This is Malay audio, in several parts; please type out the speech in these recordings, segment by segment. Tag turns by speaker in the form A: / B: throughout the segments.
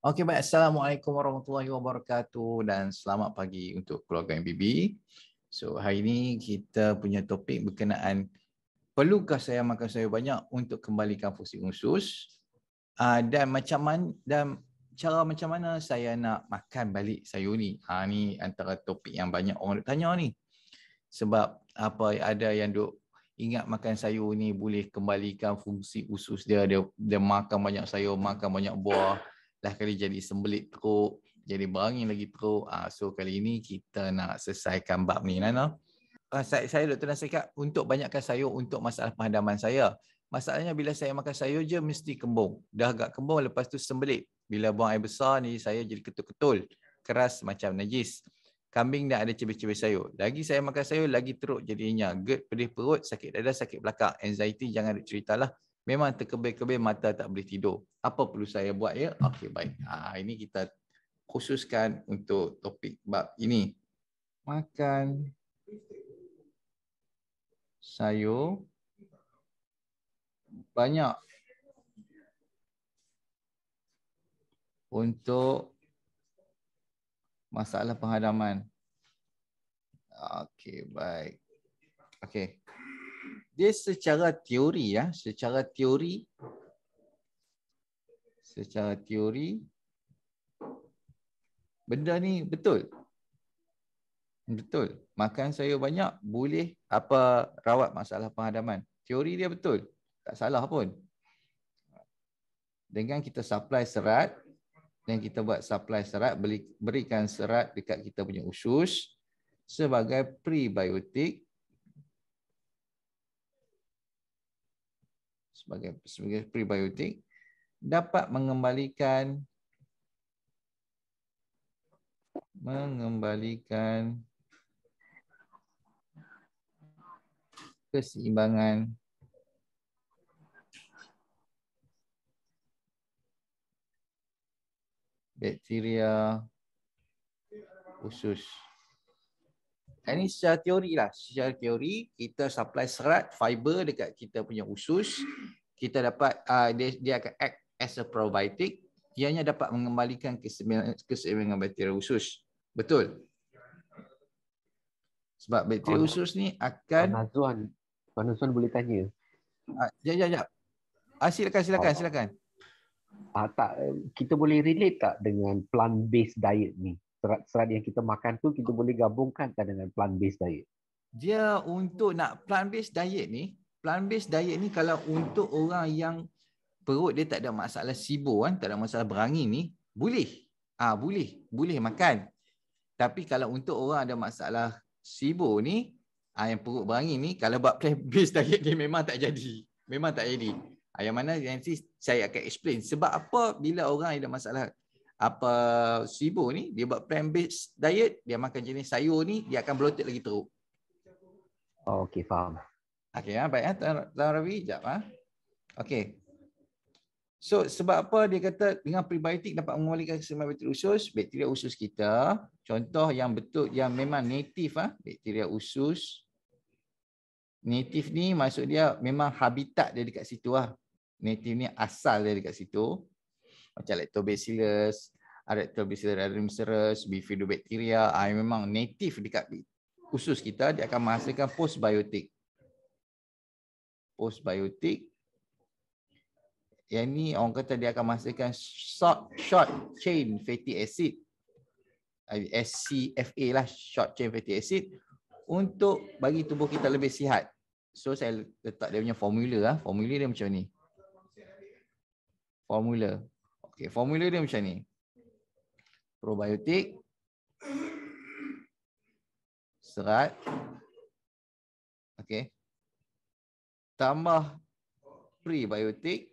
A: Okey, baik. Assalamualaikum warahmatullahi wabarakatuh dan selamat pagi untuk keluarga MBB. So, hari ini kita punya topik berkenaan perlukah saya makan sayur banyak untuk kembalikan fungsi usus dan cara macam mana saya nak makan balik sayur ni. Ni antara topik yang banyak orang tanya ni. Sebab ada yang duk ingat makan sayur ni boleh kembalikan fungsi usus dia. Dia makan banyak sayur, makan banyak buah. Lah kali jadi sembelit teruk, jadi berangin lagi teruk. So kali ini kita nak selesaikan bab ni, Nana. Saya Dr. Nasihat untuk banyakkan sayur untuk masalah penghadaman saya. Masalahnya bila saya makan sayur je mesti kembung. Dah agak kembung lepas tu sembelit. Bila buang air besar ni saya jadi ketul-ketul. Keras macam najis. Kambing dah ada cebis-cebis sayur. Lagi saya makan sayur lagi teruk jadinya. GERD, pedih perut, sakit dada, sakit belakang. Anxiety jangan ceritalah. Memang terkebir-kebir mata tak boleh tidur. Apa perlu saya buat ya? Okey, baik. Ini kita khususkan untuk topik bab ini. Makan sayur banyak untuk masalah penghadaman. Okey, baik. Okey. Dia secara teori secara teori benda ni betul. Betul. Makan sayur banyak boleh rawat masalah penghadaman. Teori dia betul. Tak salah pun. Dengan kita supply serat dan kita buat supply serat, berikan serat dekat kita punya usus sebagai prebiotik, sebagai prebiotik dapat mengembalikan keseimbangan bakteria usus. Ini secara teori lah. Secara teori, kita supply serat, fiber dekat kita punya usus. Kita dapat, dia akan act as a probiotic. Ianya dapat mengembalikan keseimbangan bakteria usus. Betul? Sebab bakteria usus ni akan...
B: Tuan Azwan boleh tanya.
A: Sekejap. Silakan.
B: Tak, kita boleh relate tak dengan plant-based diet ni? Serat-serat yang kita makan tu kita boleh gabungkan tak dengan plant-based diet?
A: Dia untuk nak plant-based diet ni kalau untuk orang yang perut dia tak ada masalah SIBO tak ada masalah berangin ni, boleh. Boleh makan. Tapi kalau untuk orang ada masalah SIBO ni, yang perut berangin ni, kalau buat plant-based diet ni memang tak jadi. Yang mana nanti saya akan explain sebab apa bila orang ada masalah SIBO ni, dia buat plant-based diet, dia makan jenis sayur ni, dia akan bloated lagi teruk.
B: Okey, faham.
A: Okey, baik. Tuan Ravi, sekejap. Okey. So, sebab apa dia kata dengan prebiotik dapat mengembalikan keseimbangan bakteria usus kita. Contoh yang betul, yang memang native, bakteria usus. Native ni maksud dia memang habitat dia dekat situ. Native ni asal dia dekat situ. Macam Lactobacillus, Lactobacillus bifidobacteria, memang native dekat usus kita, dia akan menghasilkan postbiotik. Yang ni orang kata dia akan menghasilkan short chain fatty acid, SCFA lah, short chain fatty acid, untuk bagi tubuh kita lebih sihat. So saya letak dia punya formula. Formula dia macam ni. Formula dia macam ni. Probiotik, serat, tambah prebiotik.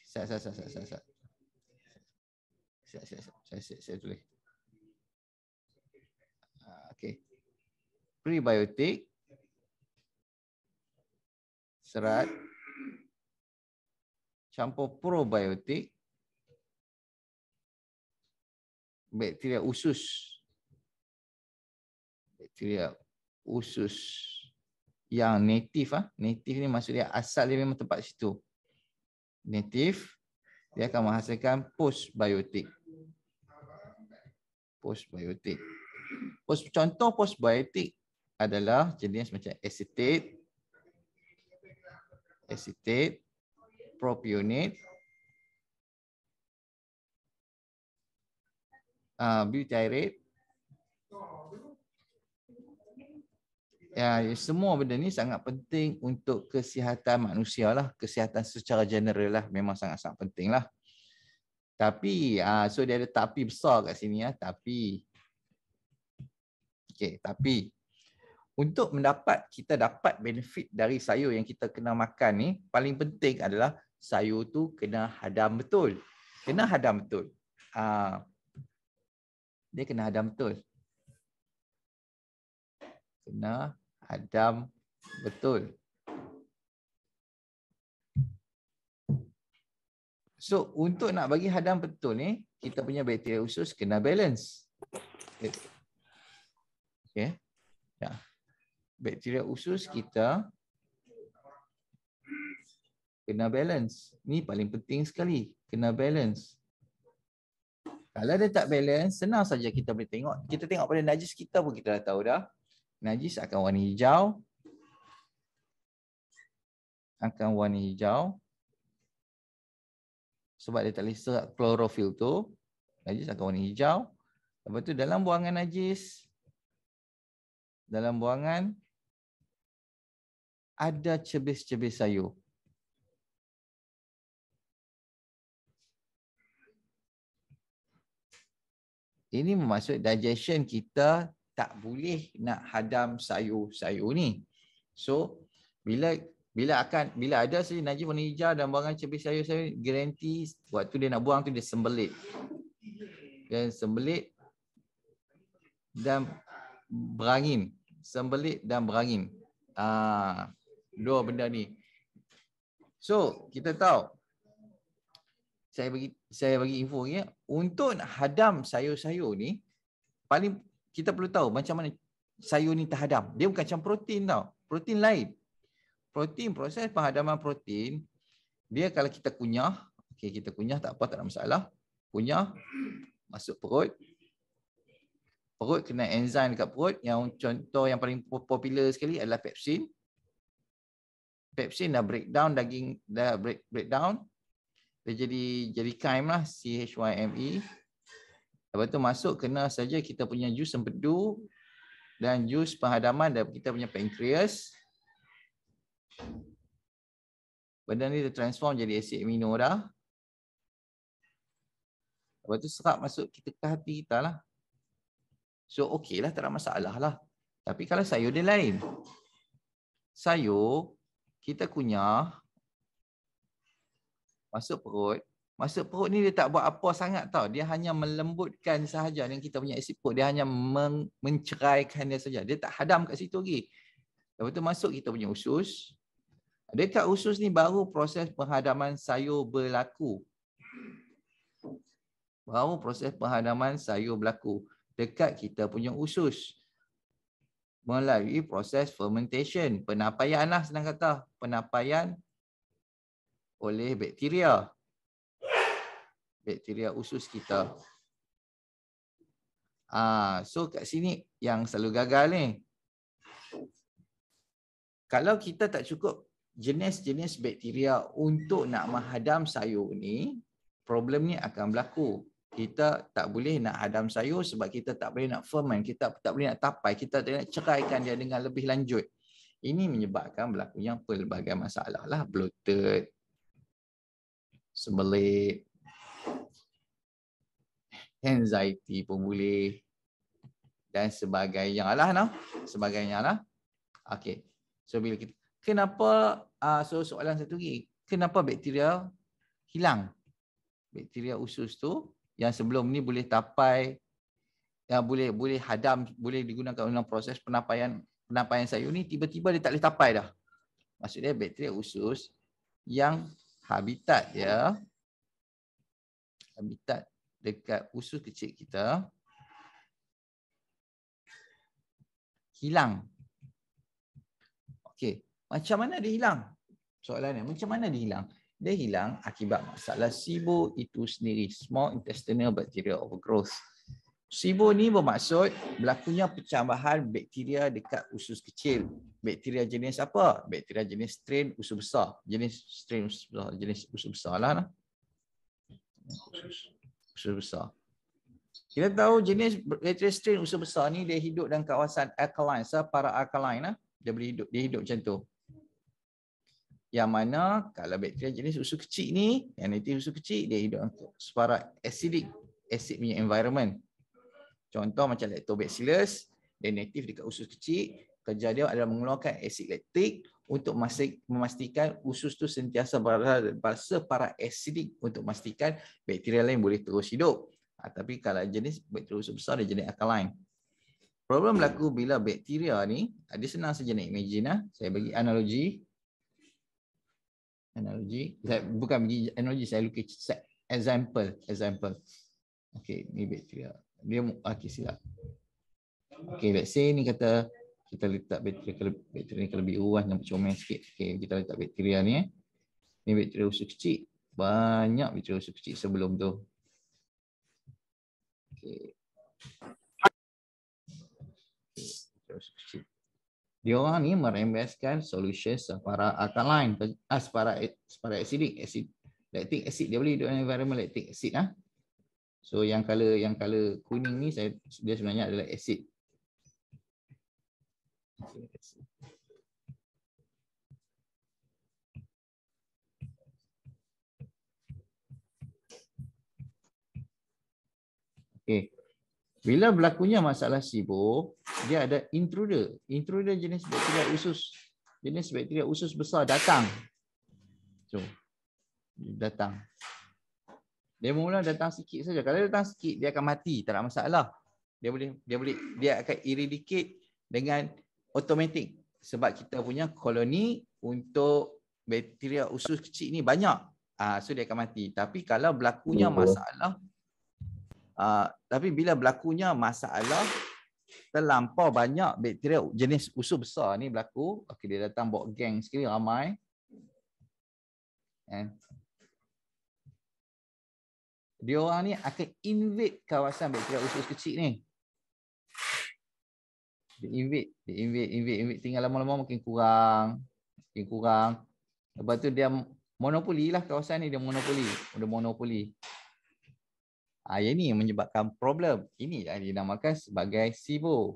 A: Saya tulis. Prebiotik, serat, campur probiotik, bakteria usus yang native. Native ni maksud dia asal dia memang tempat situ. Native Dia akan menghasilkan postbiotik. Postbiotik. Contoh postbiotik adalah jenis macam acetate, propionate, butyrate. Ya, semua benda ni sangat penting untuk kesihatan manusia lah, kesihatan secara general lah, memang sangat-sangat penting lah. Tapi, so dia ada tapi besar kat sini ya, tapi. Okey, tapi untuk kita dapat benefit dari sayur yang kita kena makan ni, paling penting adalah sayur tu kena hadam betul. Kena hadam betul. Dia kena hadam betul. Kena hadam betul. So, untuk nak bagi hadam betul ni, kita punya bakteria usus kena balance. Okay. Ya. Bakteria usus kita kena balance. Ni paling penting sekali. Kena balance. Kalau dia tak balance, senang saja kita boleh tengok. Kita tengok pada najis kita pun kita dah tahu dah. Najis akan warna hijau. Sebab dia tak boleh serap klorofil tu. Najis akan warna hijau. Lepas tu dalam buangan najis, dalam buangan ada cebis-cebis sayur. Ini bermaksud digestion kita tak boleh nak hadam sayur-sayur ni. So, bila ada saja najis warna hijau dan buangan cebis sayur-sayur, garanti waktu dia nak buang tu dia sembelit. Dia sembelit dan berangin. Sembelit dan berangin. Dua benda ni. So, kita tahu. Saya bagi info ni, untuk nak hadam sayur-sayur ni, paling kita perlu tahu macam mana sayur ni terhadam. Dia bukan macam protein tau. Protein lain. Proses penghadaman protein, dia kalau kita kunyah, kita kunyah tak apa, tak ada masalah. Kunyah, masuk perut. Perut kena enzim dekat perut. Yang contoh yang paling popular sekali adalah pepsin. Pepsin dah breakdown daging, dah breakdown. Dia jadi chyme lah, CHYME. Lepas tu masuk kena saja kita punya jus empedu dan jus penghadaman dari kita punya pankreas. Benda ni dia transform jadi asid amino dah. Lepas tu serap masuk kita ke hati kita lah. So okey lah, tak ada masalah lah. Tapi kalau sayur dia lain. Sayur, kita kunyah, masuk perut. Masuk perut ni dia tak buat apa sangat tau. Dia hanya melembutkan sahaja dengan kita punya asid perut. Dia hanya menceraikan dia saja. Dia tak hadam kat situ lagi. Lepas tu masuk kita punya usus. Dekat usus ni baru proses penghadaman sayur berlaku. Dekat kita punya usus. Melalui proses fermentation. Penapaian lah senang kata. Penapaian oleh bakteria. Bakteria usus kita. So kat sini yang selalu gagal ni. Kalau kita tak cukup jenis-jenis bakteria untuk nak menghadam sayur ni, problem ni akan berlaku. Kita tak boleh nak hadam sayur sebab kita tak boleh nak ferment, kita tak boleh nak tapai, kita tak boleh nak ceraikan dia dengan lebih lanjut. Ini menyebabkan berlakunya pelbagai masalah lah. Bloated, sembelit, anxiety pun boleh dan sebagainya lah. Okey. So bila kita kenapa soalan satu lagi, kenapa bakteria hilang? Bakteria usus tu yang sebelum ni boleh tapai, yang boleh hadam, boleh digunakan dalam proses penapaian sayur ni, tiba-tiba dia tak boleh tapai dah. Maksudnya bakteria usus yang habitat dekat usus kecil kita hilang. Okey, macam mana dia hilang? Soalannya, macam mana dia hilang? Dia hilang akibat masalah SIBO itu sendiri, Small Intestinal Bacterial Overgrowth. SIBO ni bermaksud berlakunya percambahan bakteria dekat usus kecil. Bakteria jenis apa? Bakteria jenis strain usus besar. Jenis strain usus besar, jenis usus besar lah. Usus besar. Kita tahu jenis bakteria strain usus besar ni dia hidup dalam kawasan alkaline, para alkaline lah. Dia hidup macam tu. Yang mana kalau bakteria jenis usus kecil ni, yang native usus kecil, dia hidup secara acidic, acid punya environment. Contoh macam Lactobacillus, dia native dekat usus kecil, kerja dia adalah mengeluarkan asid laktik untuk memastikan usus tu sentiasa berasa para acidic untuk memastikan bakteria lain boleh terus hidup. Tapi kalau jenis bakteria usus besar, dia jenis alkaline. Problem berlaku bila bakteria ni, dia senang saja nak imagine. Saya bagi analogi. Bukan bagi analogi, saya lukis example. Okey, ni bakteria. Dia silap. Okey, let's say ni kata kita letak bakteria ni kalau biru lah, nampak comel sikit. Okey, kita letak bakteria ni. Ni bakteria usus kecil. Banyak bakteria usus kecil sebelum tu. Okey. Usus kecil. Dia orang ni merembeskan solution separa alkaline, separa acidic, lactic acid. Dia boleh hidup dalam environment lactic acid lah. So yang color kuning ni dia sebenarnya adalah acid. Okey. Bila berlakunya masalah SIBO, dia ada intruder. Intruder jenis bakteria usus. Jenis bakteria usus besar datang. So, datang. Dia mula datang sikit saja. Kalau datang sikit, dia akan mati. Tak ada masalah. Dia akan eradicate dengan automatic. Sebab kita punya koloni untuk bakteria usus kecil ni banyak. So dia akan mati. Tapi kalau berlakunya masalah, bila berlakunya masalah terlampau banyak bakteria jenis usus besar ni berlaku, okey, dia datang bawa geng sekali ramai. Dia orang ni akan invade kawasan bakteria usus kecil ni. Dia invade. Tinggal lama-lama makin kurang. Lepas tu dia monopoli lah kawasan ni, dia monopoli. Yang ini yang menyebabkan problem. Ini yang dinamakan sebagai SIBO.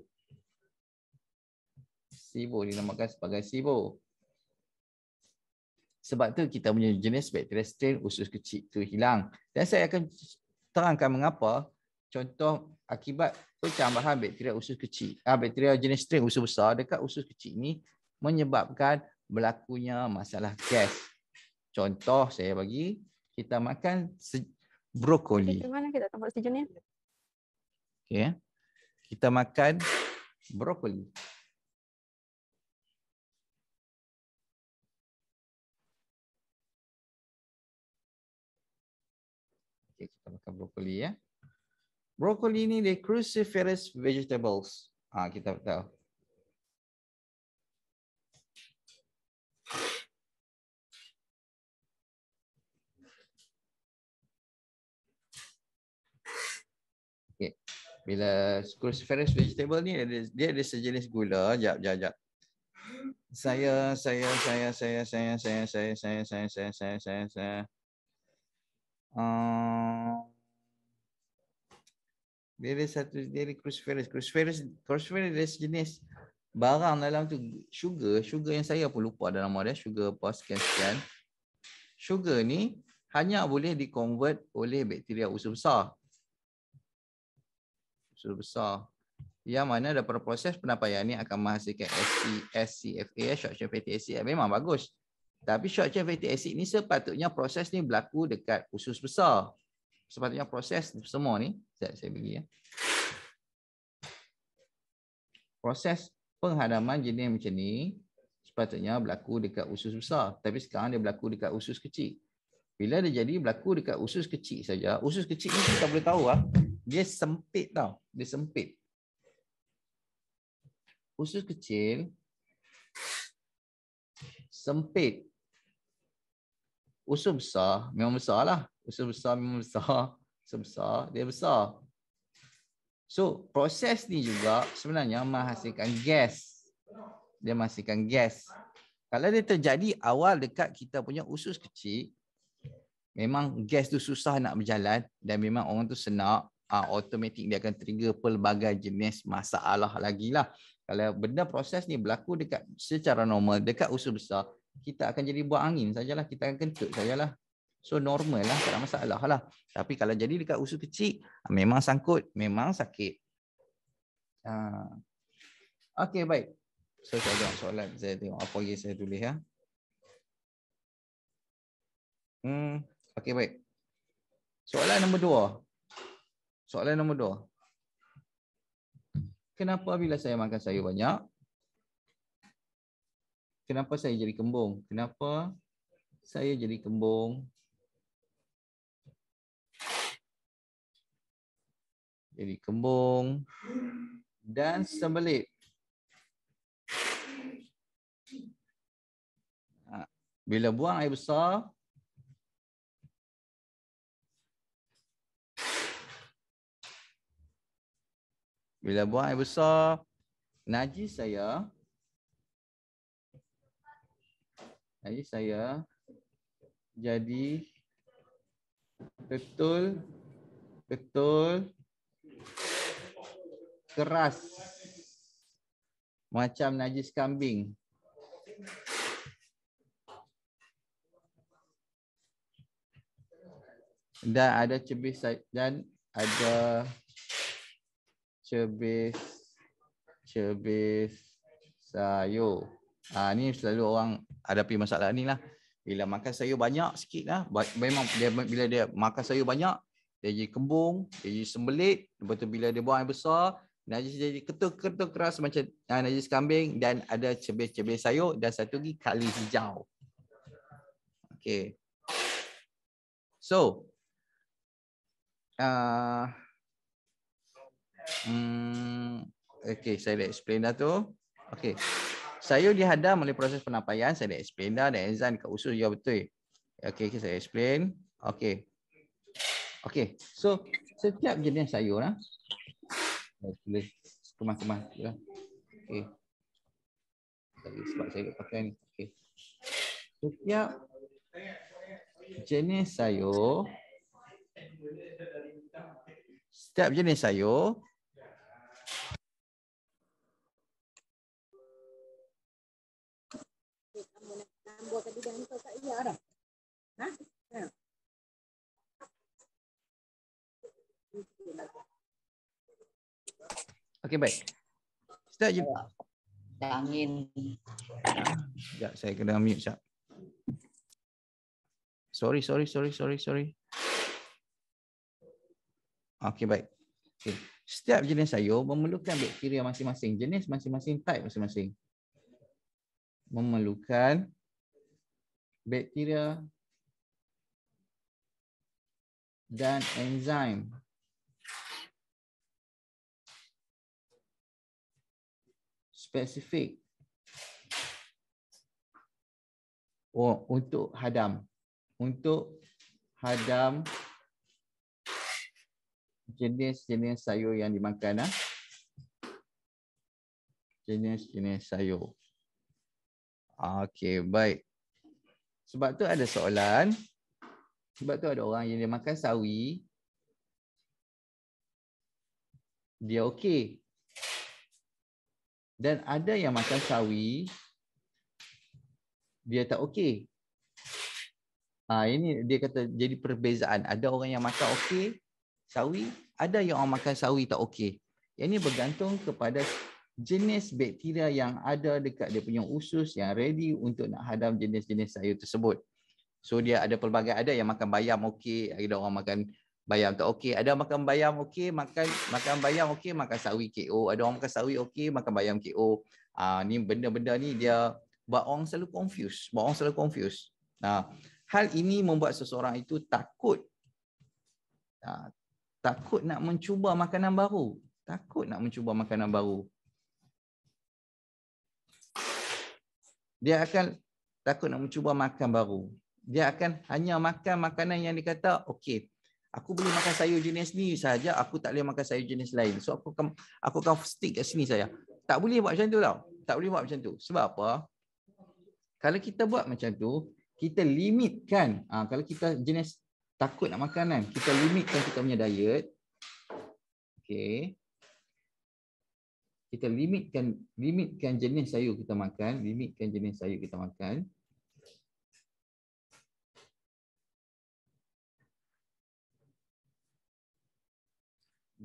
A: Dinamakan sebagai SIBO. Sebab tu kita punya jenis bakteria strain usus kecil tu hilang. Dan saya akan terangkan mengapa. Contoh akibat percambahan bakteria usus kecil, bakteria jenis strain usus besar dekat usus kecil ni menyebabkan berlakunya masalah gas. Contoh saya bagi, kita makan brokoli.
C: Di mana kita tempat oksigen ni?
A: Okay. Kita makan brokoli. Okay, kita makan brokoli ya. Brokoli ni dia cruciferous vegetables. Kita tahu. Okay. Bila cruciferous vegetable ni dia ada sejenis gula. Jap. Saya. Dia ada cruciferous. Cruciferous dia sejenis barang dalam tu, sugar yang saya pun lupa ada nama dia, sugar apa sekian. Sugar ni hanya boleh dikonvert oleh bakteria usus besar. Yang mana daripada proses penampaian ni akan menghasilkan SCFA, short chain fatty acid, memang bagus. Tapi short chain fatty acid ni sepatutnya proses ni berlaku dekat usus besar. Sepatutnya proses semua ni, saya bagi ya. Proses penghadaman jenis macam ni sepatutnya berlaku dekat usus besar. Tapi sekarang dia berlaku dekat usus kecil. Bila dia jadi berlaku dekat usus kecil saja, usus kecil ni kita boleh tahu dia sempit tau. Dia sempit. Usus kecil sempit. usus besar, memang besar lah. Usus besar memang besar. Usus besar, dia besar. So, proses ni juga sebenarnya menghasilkan gas. Dia menghasilkan gas. Kalau dia terjadi awal dekat kita punya usus kecil, memang gas tu susah nak berjalan dan memang orang tu senak, automatik dia akan trigger pelbagai jenis masalah lagi lah. Kalau benda proses ni berlaku dekat secara normal, dekat usus besar, kita akan jadi buang angin sajalah, kita akan kentut sajalah. So normal lah, tak ada masalah lah. Tapi kalau jadi dekat usus kecil, memang sangkut, memang sakit. Okey, baik. So saya jawab soalan, saya tengok apa yang saya tulis ya. Okey, baik. Soalan nombor 2. Soalan nombor 2. Kenapa bila saya makan sayur banyak, kenapa saya jadi kembung? Kenapa saya jadi kembung? Jadi kembung dan sembelit. Bila buang air besar, najis saya jadi betul keras macam najis kambing. Dan ada cebis sayur. Ni selalu orang hadapi masalah ni lah. Bila makan sayur banyak sikit lah, memang bila dia makan sayur banyak, dia jadi kembung, dia jadi sembelit. Lepas tu bila dia buang air besar, najis jadi ketul keras macam najis kambing, dan ada cebis sayur, dan satu lagi kali hijau. Okay. So, okay, saya dah explain dah tu. Okay. Sayur dihadam oleh proses penampaian, saya dah explain dah, dan enzim kat usus juga betul. Okay, saya explain. Okay. So setiap jenis sayur lah. Saya tulis kemas-kemas. Okay. Sebab saya pakai ni. Okay. Setiap jenis sayur, okey, baik. Setiap jenis angin. Sekejap, saya kena mute sekejap. Sorry. Okey, baik. Okay. Setiap jenis sayur memerlukan bakteria masing-masing. Jenis masing-masing, type masing-masing. Memerlukan bakteria dan enzim spesifik untuk hadam jenis-jenis sayur yang dimakan. Jenis-jenis sayur. Okey, baik. Sebab tu ada soalan. Sebab tu ada orang yang dia makan sawi, dia okey. Dan ada yang makan sawi, dia tak okey. Ini dia kata jadi perbezaan. Ada orang yang makan okey sawi, ada yang orang makan sawi tak okey. Yang ini bergantung kepada jenis bakteria yang ada dekat dia punya usus yang ready untuk nak hadam jenis-jenis sayur tersebut. So dia ada pelbagai, ada yang makan bayam okey, ada orang makan bayam tak okey, ada makan bayam okey, makan bayam okey, makan sawi KO, ada orang makan sawi okey, makan bayam KO. Ni benda-benda ni dia buat orang selalu confuse. Hal ini membuat seseorang itu takut nak mencuba makanan baru. Dia akan takut nak mencuba makan baru. Dia akan hanya makan makanan yang dikata, okey, aku boleh makan sayur jenis ni saja, aku tak boleh makan sayur jenis lain. So aku akan stick kat sini saya. Tak boleh buat macam tu tau. Tak boleh buat macam tu. Sebab apa? Kalau kita buat macam tu, kita limitkan. Kalau kita jenis takut nak makanan, kita limitkan kita punya diet. Okey. Kita limitkan jenis sayur kita makan, limitkan jenis sayur kita makan.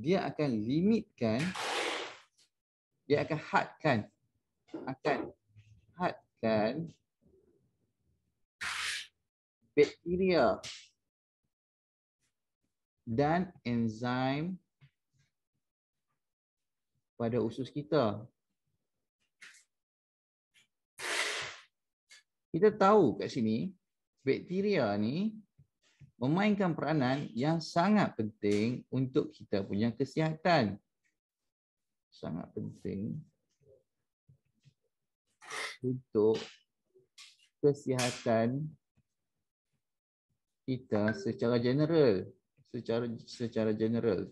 A: Dia akan limitkan, dia akan hadkan bakteria dan enzim pada usus kita. Kita tahu kat sini, bakteria ni memainkan peranan yang sangat penting untuk kita punya kesihatan. Sangat penting untuk kesihatan kita secara general. Secara general.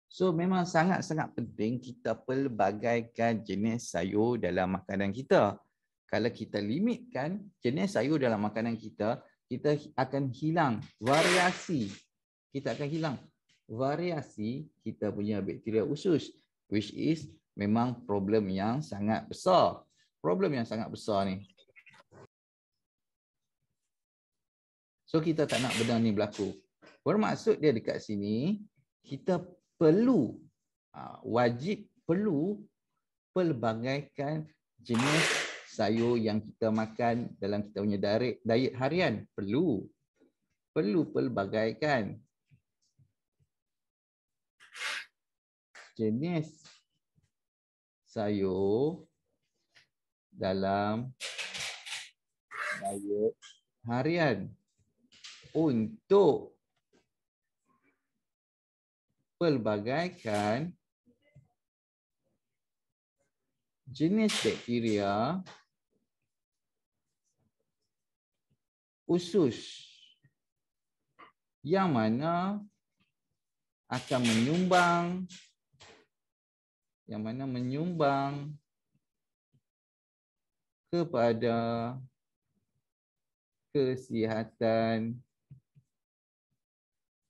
A: So memang sangat-sangat penting kita pelbagaikan jenis sayur dalam makanan kita. Kalau kita limitkan jenis sayur dalam makanan kita, kita akan hilang variasi. Kita akan hilang variasi kita punya bakteria usus, which is memang problem yang sangat besar. Problem yang sangat besar ni. So kita tak nak benda ni berlaku. Bermaksud dia dekat sini, kita perlu, wajib perlu pelbagaikan jenis sayur yang kita makan dalam kita punya diet harian. Perlu pelbagaikan jenis sayur dalam diet harian untuk pelbagaikan jenis bakteria usus yang mana akan menyumbang kepada kesihatan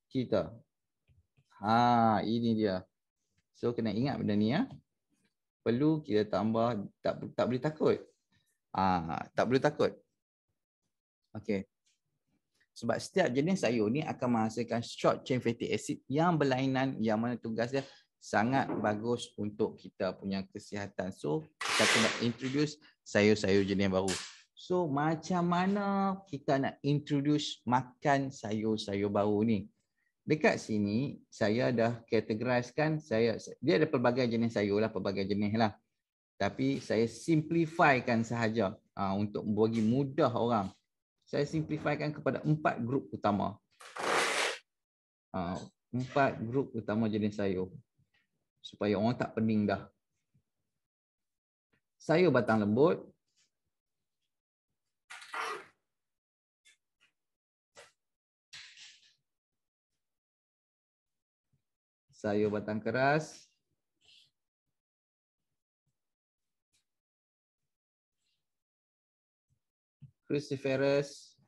A: kita. Ini dia. So kena ingat benda ni ya. Perlu kita tambah, tak boleh takut. Tak boleh takut. Okey. Sebab setiap jenis sayur ni akan menghasilkan short chain fatty acid yang berlainan, yang mana tugas dia sangat bagus untuk kita punya kesihatan. So kita kena introduce sayur-sayur jenis baru. So macam mana kita nak introduce makan sayur-sayur baru ni? Dekat sini saya dah categorizekan, dia ada pelbagai jenis sayur lah, pelbagai jenis lah. Tapi saya simplifykan sahaja untuk bagi mudah orang. Saya simplifykan kepada 4 grup utama. 4 grup utama jenis sayur. Supaya orang tak pening dah. Sayur batang lembut. Sayur batang keras. Cruciferous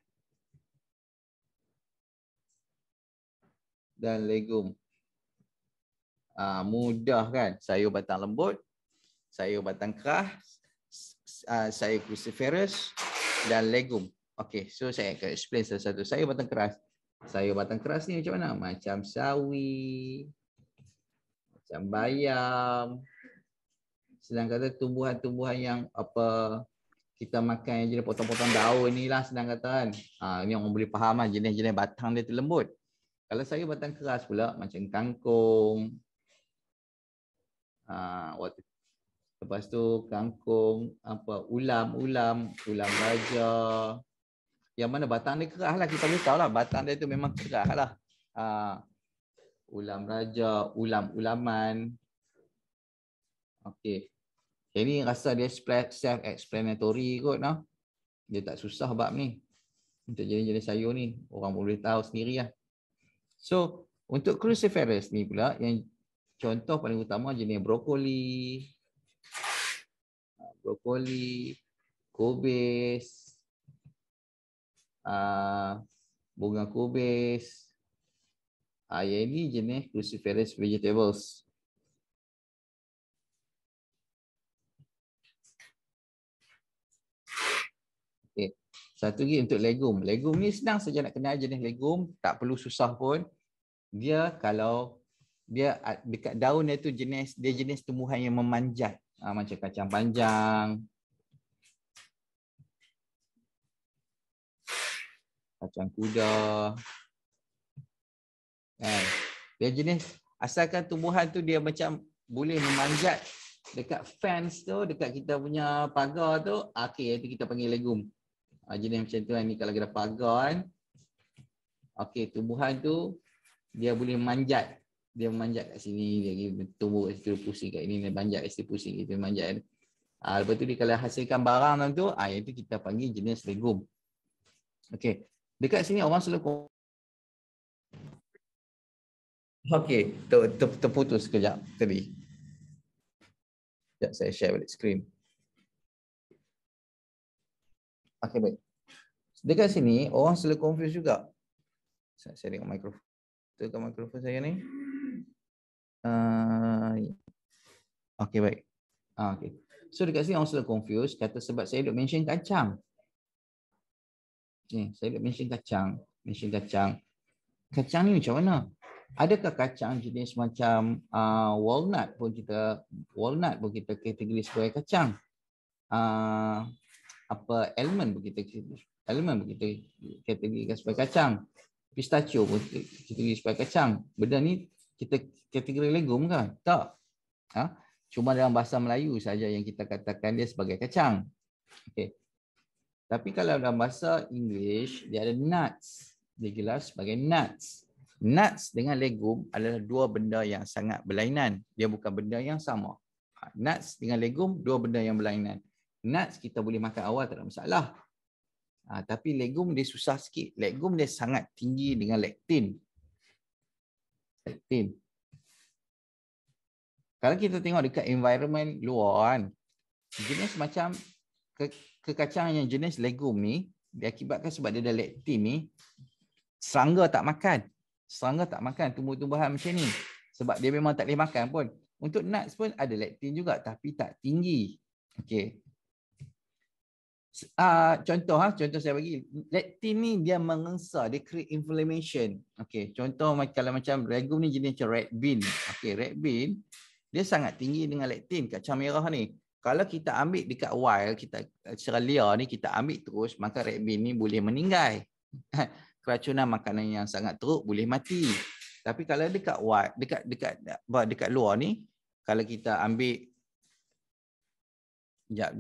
A: dan legum. Mudah kan? Sayur batang lembut, sayur batang keras, sayur cruciferous dan legum. Okey, so saya akan explain satu-satu. Sayur batang keras. Sayur batang keras ni macam mana? Macam sawi, macam bayam. Sedang kata tumbuhan-tumbuhan yang kita makan yang jenis potong-potong daun ni lah sedang kata kan. Ni orang boleh faham lah jenis-jenis batang dia tu lembut. Kalau sayur batang keras pula macam kangkung. Lepas tu kangkung, ulam raja. Yang mana batang dia keras lah, kita boleh tahu lah batang dia tu memang keras lah. Ulam raja, ulam-ulaman. Okey. Ini rasa dia self-explanatory kot. No? Dia tak susah bab ni. Untuk jenis-jenis sayur ni, orang boleh tahu sendiri lah. So, untuk cruciferous ni pula, yang contoh paling utama jenis brokoli, kubis, bunga kubis. Yang ini jenis cruciferous vegetables. Okay. Satu lagi untuk legum. Legum ni senang saja nak kenal jenis legum, tak perlu susah pun. Dia kalau dia dekat daun dia tu jenis tumbuhan yang memanjat. Macam kacang panjang, kacang kuda. Dia jenis, asalkan tumbuhan tu dia macam boleh memanjat dekat fence tu, dekat kita punya pagar tu, okey, itu kita panggil legum. Jenis macam tu ni kalau kita pagar kan. Okey, tumbuhan tu dia boleh manjat. Dia memanjat kat sini, dia tumbuh kat situ, pusing kat ini, dia manjat kat situ, pusing kat situ, manjat. Lepas tu dia kalau hasilkan barang tu, yang itu kita panggil jenis legum. Okey. Dekat sini orang selalu okey, terputus sekejap tadi. Sekejap saya share balik skrin. Okey, baik. Dekat sini orang selalu confuse juga. Saya tengok mikrofon. Tekan mikrofon saya ni. Okey, baik. Okey. So dekat sini orang selalu confuse kata sebab saya duk mention kacang. Ni, saya duk mention kacang. Kacang ni macam mana? Adakah kacang jenis macam walnut pun kita kategori sebagai kacang? Almond pun kita kategorikan sebagai kacang. Pistachio pun kita kategori sebagai kacang. Benda ni kita kategori legum ke? Tak. Cuma dalam bahasa Melayu saja yang kita katakan dia sebagai kacang. Okey. Tapi kalau dalam bahasa English dia ada nuts. Dia jelas sebagai nuts. Nuts dengan legum adalah dua benda yang sangat berlainan. Dia bukan benda yang sama. Nuts dengan legum dua benda yang berlainan. Nuts kita boleh makan awal tak ada masalah. Tapi legum dia susah sikit. Legum dia sangat tinggi dengan lektin. Kalau kita tengok dekat environment luar kan, jenis macam kekacang yang jenis legum ni, diakibatkan sebab dia ada lektin ni, serangga tak makan. Tumbuh-tumbuhan macam ni. Sebab dia memang tak boleh makan pun. Untuk nuts pun ada lektin juga tapi tak tinggi. Okey. Contoh saya bagi. Lektin ni dia mengengsa, dia create inflammation. Okey, contoh kalau macam legum ni jenis macam red bean. Okey, red bean dia sangat tinggi dengan lektin, kacang merah ni. Kalau kita ambil dekat wild, kita secara liar ni kita ambil terus, maka red bean ni boleh meninggal. Keracunan makanan yang sangat teruk boleh mati. Tapi kalau dekat wild, dekat luar ni, kalau kita ambil jap.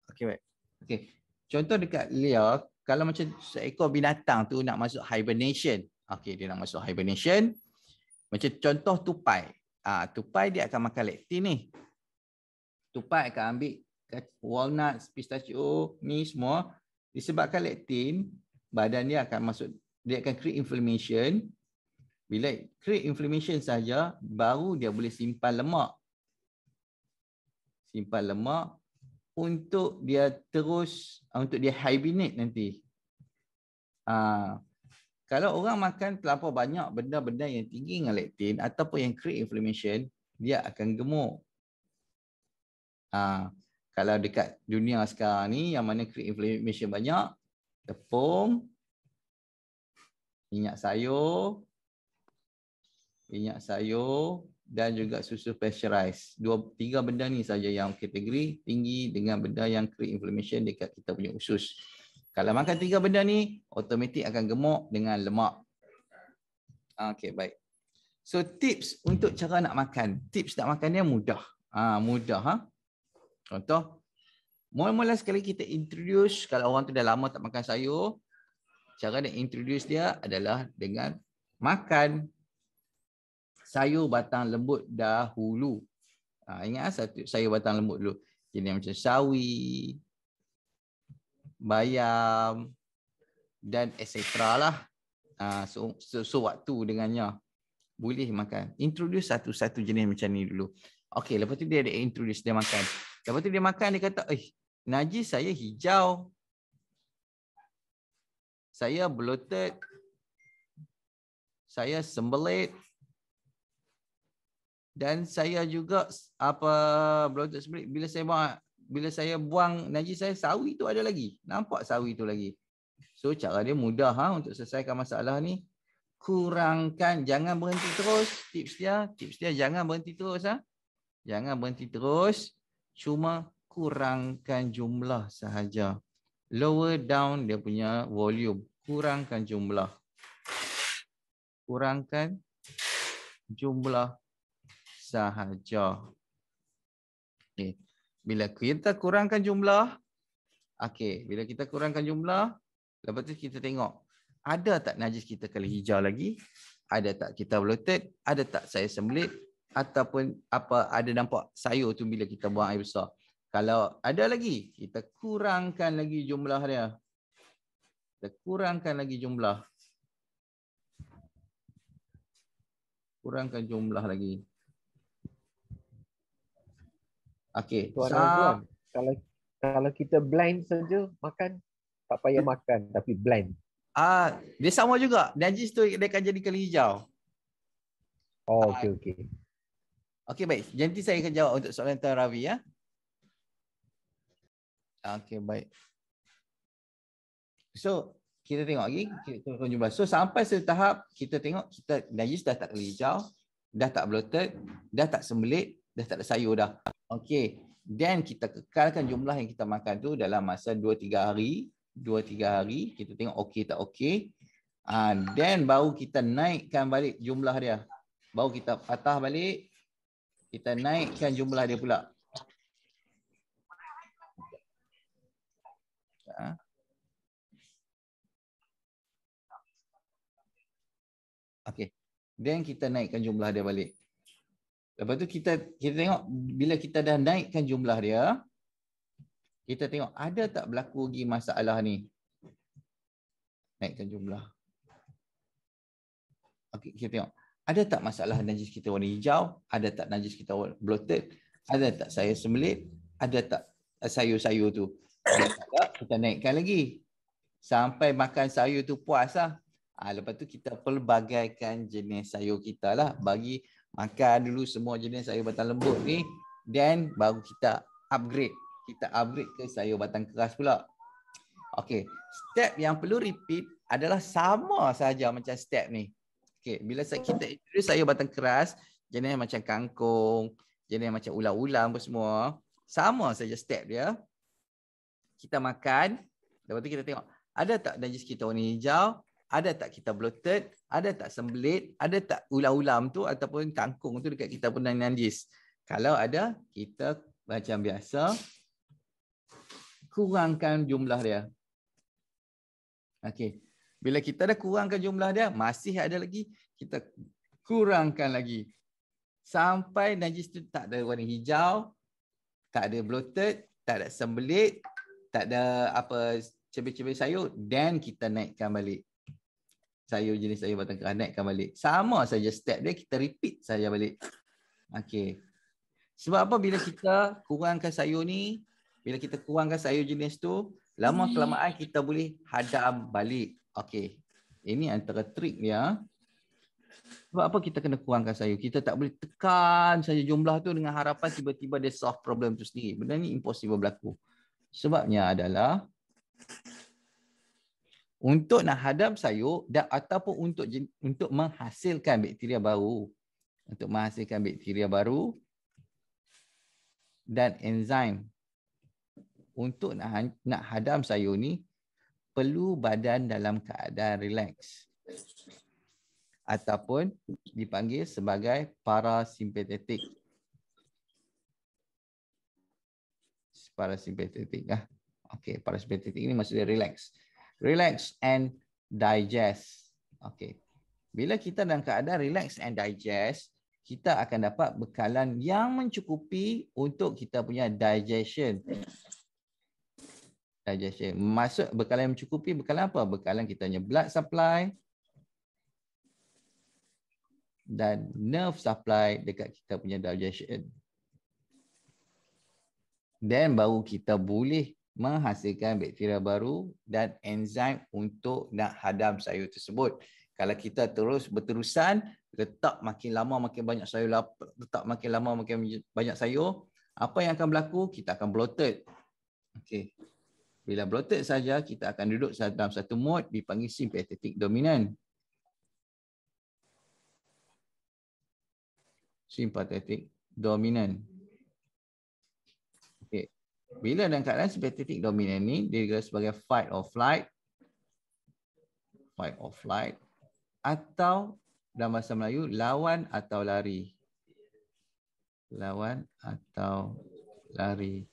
A: Okey, baik. Okey. Contoh dekat liar, kalau macam seekor binatang tu nak masuk hibernation. Okey, dia nak masuk hibernation. Macam contoh tupai. Tupai dia akan makan lektin ni. Tupai akan ambil walnut, pistachio ni semua. Disebabkan lektin, badan dia akan masuk, dia akan create inflammation. Bila create inflammation saja, baru dia boleh simpan lemak. Untuk dia terus, untuk dia hibernate nanti. Kalau orang makan terlampau banyak benda-benda yang tinggi dengan lektin ataupun yang create inflammation, dia akan gemuk. Kalau dekat dunia sekarang ni yang mana create inflammation banyak, tepung, minyak sayur dan juga susu pasteurized. 3 benda ni saja yang kategori tinggi dengan benda yang create inflammation dekat kita punya usus. Kalau makan 3 benda ni, automatik akan gemuk dengan lemak. Okey, baik. So tips untuk cara nak makan. Tips nak makan dia mudah. Contoh, mula-mula sekali kita introduce, kalau orang tu dah lama tak makan sayur, Cara nak introduce dia adalah dengan makan sayur batang lembut dahulu. Ingat satu sayur batang lembut dulu. Jenis macam sawi, bayam dan etc. lah. So waktu dengannya boleh makan. Introduce satu-satu jenis macam ni dulu. Okey, lepas tu dia ada introduce, dia makan. Lepas tu dia makan, dia kata, najis saya hijau. Saya bloated. Saya sembelit. Dan saya juga bloated sembelit. Bila saya buang najis saya, sawi tu ada lagi. Nampak sawi tu lagi. So cara dia mudah untuk selesaikan masalah ni. Kurangkan, jangan berhenti terus. Tips dia jangan berhenti terus. Jangan berhenti terus. Cuma kurangkan jumlah sahaja. Lower down dia punya volume. Kurangkan jumlah. Kurangkan jumlah sahaja. Okay. Bila kita kurangkan jumlah, bila kita kurangkan jumlah, lepas tu kita tengok ada tak najis kita kali hijau lagi, ada tak kita bloated, ada tak saya sembelit, ataupun ada nampak sayur tu bila kita buang air besar. Kalau ada lagi, kita kurangkan lagi jumlah dia. Kita kurangkan lagi jumlah. Kurangkan jumlah lagi. Okey.
B: Tuan, kalau kita blend saja makan, tak payah makan tapi blend.
A: Dia sama juga. Najis tu dia akan jadi kali hijau.
B: Oh, okey.
A: Okey, baik. Nanti saya akan jawab untuk soalan Tuan Ravi ya. Okey, baik. So, kita tengok lagi, kita turunkan jumlah. So, sampai satu tahap kita tengok kita najis dah tak kali hijau, dah tak bloated, dah tak sembelit, dah tak ada sayur dah. Okey. Dan kita kekalkan jumlah yang kita makan tu dalam masa 2-3 hari. 2-3 hari, kita tengok okey tak okey. Dan baru kita naikkan balik jumlah dia. Baru kita patah balik, kita naikkan jumlah dia pula. Okey. Dan kita naikkan jumlah dia balik. Lepas tu kita tengok bila kita dah naikkan jumlah dia, kita tengok ada tak berlaku lagi masalah ni. Naikkan jumlah. Okey, kita tengok. Ada tak masalah najis kita warna hijau? Ada tak najis kita bloated? Ada tak sayur sembelit? Ada tak sayur-sayur tu? Kalau tak, kita naikkan lagi. Sampai makan sayur tu puas lah. Lepas tu kita pelbagaikan jenis sayur kita lah. Bagi makan dulu semua jenis sayur batang lembut ni. Dan baru kita upgrade. Kita upgrade ke sayur batang keras pula. Okey. Step yang perlu repeat adalah sama saja macam step ni. Okey. Bila kita introduce sayur batang keras, jenis macam kangkung, jenis macam ulam-ulam apa semua. Sama saja step dia. Kita makan. Lepas tu kita tengok. Ada tak najis kita warna hijau? Ada tak kita bloated? Ada tak sembelit? Ada tak ulam-ulam tu ataupun kangkung tu dekat kita pun najis? Kalau ada, kita macam biasa kurangkan jumlah dia. Okey. Bila kita dah kurangkan jumlah dia, masih ada lagi, kita kurangkan lagi. Sampai najis tu tak ada warna hijau, tak ada bloated, tak ada sembelit, tak ada cebir-cebir sayur, dan kita naikkan balik. Jenis sayur batang keras, naikkan balik. Sama saja step dia, kita repeat saja balik. Okey. Sebab apa? Bila kita kurangkan sayur ni, bila kita kurangkan sayur jenis tu, lama-kelamaan kita boleh hadam balik. Okey. Ini antara trik dia. Sebab apa kita kena kurangkan sayur? Kita tak boleh tekan saja jumlah tu dengan harapan tiba-tiba dia solve problem tu sendiri. Benda ni impossible berlaku. Sebabnya adalah untuk nak hadam sayur ataupun untuk menghasilkan bakteria baru. Untuk menghasilkan bakteria baru dan enzim. Untuk nak hadam sayur ni perlu badan dalam keadaan relax. Ataupun dipanggil sebagai parasimpatetik. Parasimpatetik. Okey, parasimpatetik ini maksudnya relax. Relax and digest. Okey. Bila kita dalam keadaan relax and digest, kita akan dapat bekalan yang mencukupi untuk kita punya digestion. Masuk bekalan yang mencukupi, bekalan apa? Bekalan kita punya blood supply dan nerve supply dekat kita punya digestion. Dan baru kita boleh menghasilkan bakteria baru dan enzim untuk nak hadam sayur tersebut. Kalau kita terus berterusan, letak makin lama makin banyak sayur, letak makin lama makin banyak sayur, apa yang akan berlaku? Kita akan bloated. Okey. Bila bloated saja, kita akan duduk dalam satu mode dipanggil sympathetic dominant. Sympathetic dominant. Okey. Bila dalam keadaan sympathetic dominant ni, dia juga sebagai fight or flight. Fight or flight. Atau dalam bahasa Melayu, lawan atau lari. Lawan atau lari.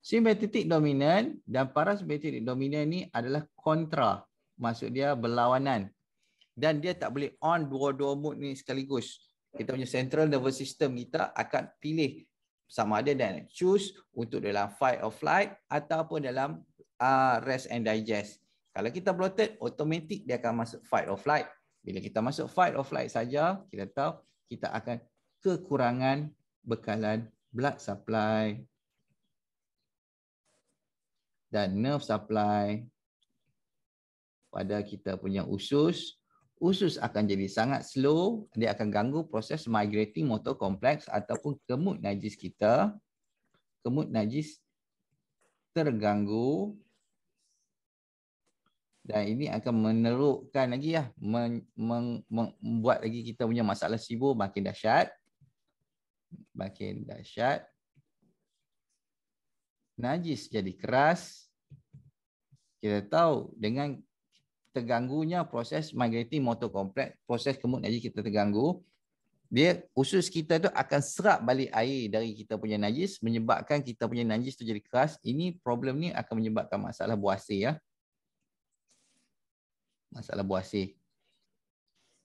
A: Sympathetic dominant dan parasympathetic dominant ni adalah kontra. Maksud dia berlawanan. Dan dia tak boleh on dua-dua mode ni sekaligus. Kita punya central nervous system kita akan pilih sama ada dan choose untuk dalam fight or flight ataupun dalam rest and digest. Kalau kita bloated, automatik dia akan masuk fight or flight. Bila kita masuk fight or flight saja, kita tahu kita akan kekurangan bekalan blood supply dan nerve supply pada kita punya usus. Usus akan jadi sangat slow, dia akan ganggu proses migrating motor complex ataupun kemud najis kita. Kemud najis terganggu dan ini akan menerukkan lagi membuat lagi kita punya masalah SIBO makin dahsyat. Makin dahsyat. Najis jadi keras. Kita tahu dengan terganggunya proses migrating motor complex, proses kemud najis kita terganggu, dia usus kita tu akan serap balik air dari kita punya najis, menyebabkan kita punya najis tu jadi keras. Ini problem ni akan menyebabkan masalah buasir ya. Masalah buasir.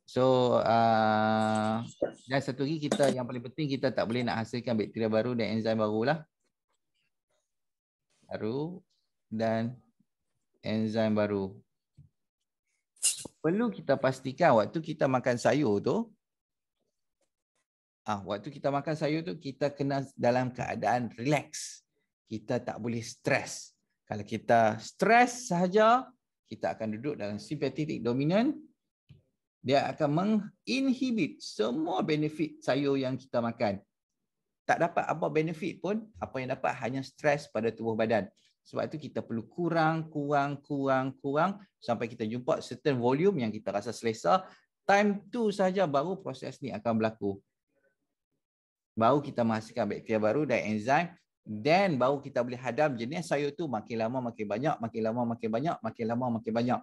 A: So dan satu lagi kita yang paling penting, kita tak boleh nak hasilkan bakteria baru dan enzim barulah. Baru dan enzim baru. Perlu kita pastikan waktu kita makan sayur tu, kita kena dalam keadaan relax. Kita tak boleh stres. Kalau kita stres sahaja, kita akan duduk dalam sympathetic dominant. Dia akan menginhibit semua benefit sayur yang kita makan. Tak dapat apa benefit pun, apa yang dapat hanya stres pada tubuh badan. Sebab itu kita perlu kurang sampai kita jumpa certain volume yang kita rasa selesa. Time tu saja baru proses ni akan berlaku. Baru kita menghasilkan bakteria baru dan enzim, dan baru kita boleh hadam jenis sayur tu makin lama makin banyak, makin lama makin banyak, makin lama makin banyak.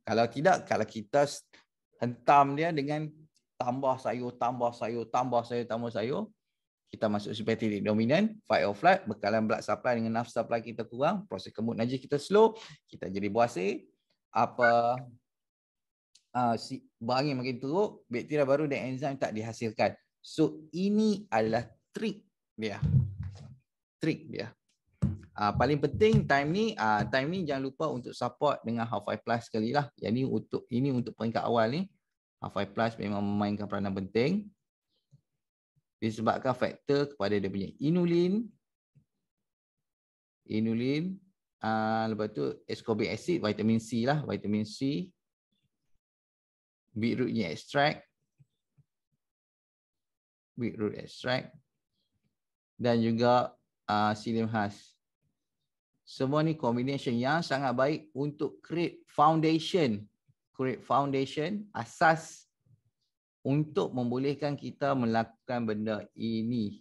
A: Kalau tidak, kalau kita hentam dia dengan tambah sayur, kita masuk sympathetic dominant, fight or flight, bekalan blood supply dengan nerve supply kita kurang, proses kemud najis kita slow, kita jadi buasir, barang makin teruk, bakteria baru dan enzim tak dihasilkan. So ini adalah trik dia. Paling penting time ni jangan lupa untuk support dengan Half-5 Plus sekali lah. Ini untuk peringkat awal ni. Half-5 Plus memang memainkan peranan penting. Disebabkan faktor kepada dia punya inulin, lepas tu ascorbic acid, vitamin C lah, vitamin C, beetroot extract, dan juga psyllium husk. Semua ni combination yang sangat baik untuk create foundation, asas untuk membolehkan kita melakukan benda ini.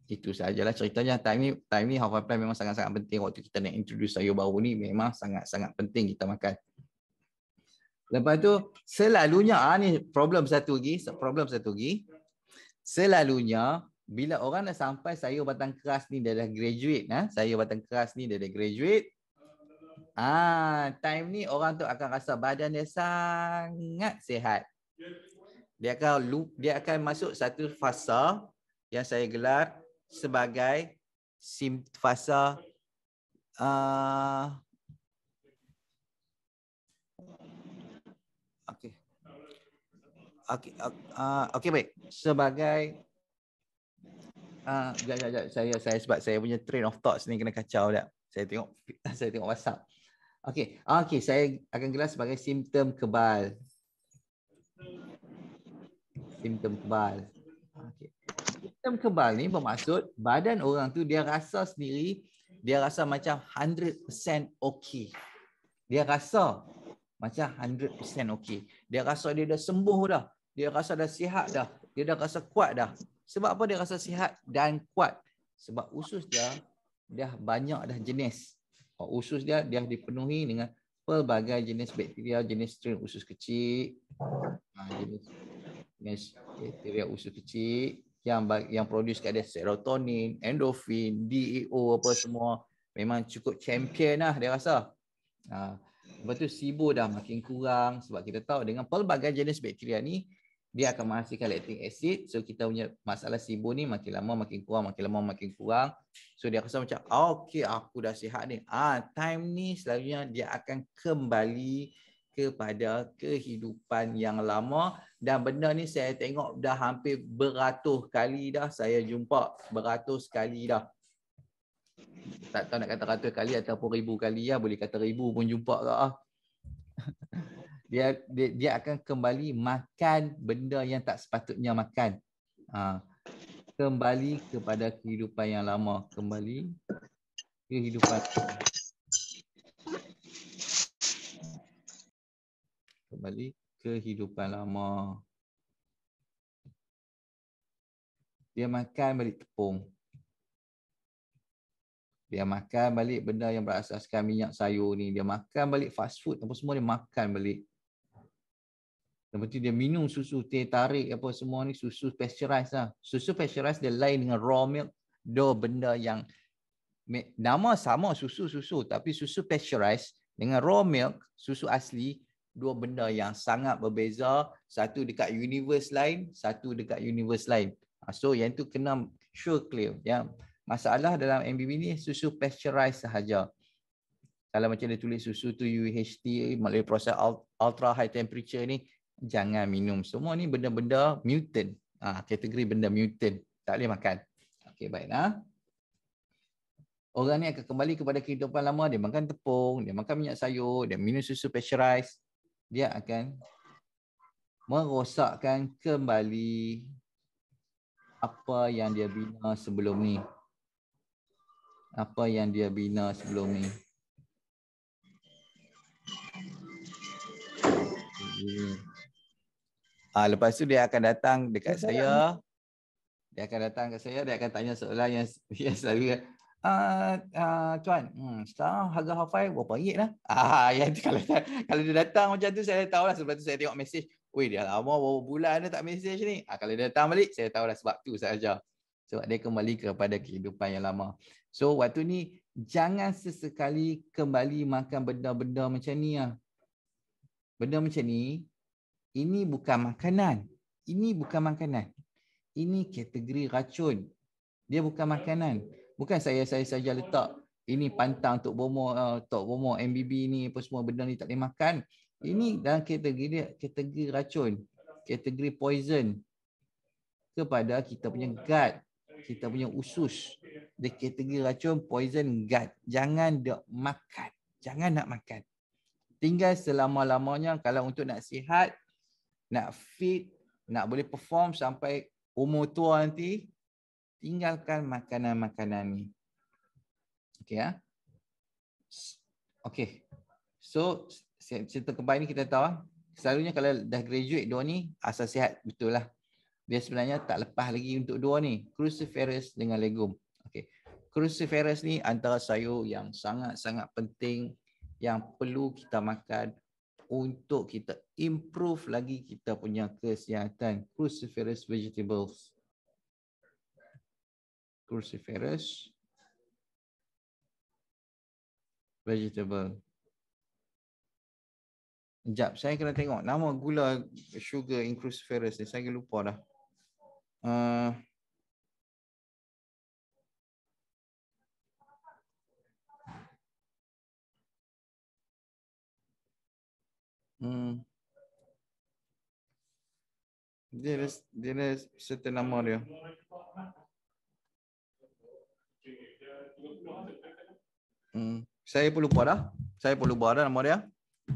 A: Itu sajalah ceritanya. Time ni Half-5 Plus memang sangat-sangat penting. Waktu kita nak introduce sayur baru ni, memang sangat-sangat penting kita makan. Lepas tu selalunya ni problem satu lagi. Selalunya bila orang dah sampai sayur batang keras ni dia dah graduate, sayur batang keras ni dia dah graduate. Time ni orang tu akan rasa badan dia sangat sihat. Dia akan masuk satu fasa yang saya gelar sebagai fasa okey baik. Sebagai saya sebab saya punya train of thoughts ni kena kacau dah. Saya tengok WhatsApp. Okey, saya akan gelar sebagai simptom kebal. Simptom kebal. Simptom kebal ni bermaksud badan orang tu dia rasa sendiri, dia rasa macam 100% okey. Dia rasa macam 100% okey. Dia rasa dia dah sembuh dah. Dia rasa dah sihat dah. Dia dah rasa kuat dah. Sebab apa dia rasa sihat dan kuat? Sebab usus dia dah banyak dah jenis. Usus dia dipenuhi dengan pelbagai jenis bakteria, jenis strain usus kecil, jenis bakteria usus kecil yang produce kat dia serotonin, endorfin, DEO apa semua. Memang cukup champion lah dia rasa. Lepas tu SIBO dah makin kurang sebab kita tahu dengan pelbagai jenis bakteria ni dia akan menghasilkan lactic acid. So kita punya masalah SIBO ni makin lama makin kurang, makin lama makin kurang. So dia rasa macam okey aku dah sihat ni. Time ni selalunya dia akan kembali kepada kehidupan yang lama, dan benda ni saya tengok dah hampir beratus kali dah saya jumpa, beratus kali dah. Tak tahu nak kata ratus kali ataupun ribu kali lah, boleh kata ribu pun jumpa ke. Dia akan kembali makan benda yang tak sepatutnya makan. Kembali kepada kehidupan yang lama, kembali kehidupan lama. Dia makan balik tepung. Dia makan balik benda yang berasaskan minyak sayur ni. Dia makan balik fast food apa semua, dia makan balik. Lepas tu dia minum susu teh tarik apa semua ni, susu pasteurized lah. Susu pasteurized dia lain dengan raw milk. Dua benda yang nama sama susu, tapi susu pasteurized dengan raw milk, susu asli, dua benda yang sangat berbeza. Satu dekat universe lain, satu dekat universe lain. So yang tu kena sure clear. Yang masalah dalam MBB ni susu pasteurized sahaja. Kalau macam dia tulis susu tu UHT melalui proses ultra high temperature ni, jangan minum. Semua ni benda-benda mutant. Kategori benda mutant. Tak boleh makan. Okey, baiklah. Orang ni akan kembali kepada kehidupan lama. Dia makan tepung, dia makan minyak sayur, dia minum susu pasteurized. Dia akan merosakkan kembali apa yang dia bina sebelum ni. Lepas tu dia akan datang dekat saya. Dia akan datang ke saya, dia akan tanya soalan yang selalu Tuan, sekarang harga Hafai berapa ringgit lah? Yang tu kalau dia datang macam tu saya tahu lah. Sebab tu saya tengok mesej. Weh, dia lama berapa bulan dia tak mesej ni. Kalau dia datang balik saya tahu lah sebab tu saja. Sebab dia kembali kepada kehidupan yang lama. So waktu ni jangan sesekali kembali makan benda-benda macam ni lah. Benda macam ni, ini bukan makanan. Ini kategori racun. Dia bukan makanan. Bukan saya saja letak ini pantang Tok Bomo MBB ni apa semua benda ni tak boleh makan. Ini dalam kategori racun, kategori poison kepada kita punya gut, kita punya usus. Dia kategori racun, poison, gut. Jangan nak makan. Tinggal selama-lamanya kalau untuk nak sihat, nak fit, nak boleh perform sampai umur tua nanti, tinggalkan makanan-makanan ni. Okey ya. Okey. So cerita kebal ni kita tahu selalunya kalau dah graduate dua ni asal sihat betul lah. Dia sebenarnya tak lepas lagi untuk dua ni, cruciferous dengan legum. Okey. Cruciferous ni antara sayur yang sangat-sangat penting yang perlu kita makan untuk kita improve lagi kita punya kesihatan. Cruciferous vegetables. cruciferous vegetable. Sekejap, saya kena tengok nama gula sugar in cruciferous ni. Saya lupa dah. Dia ada certain nama dia. Saya pun lupa dah. Nama dia.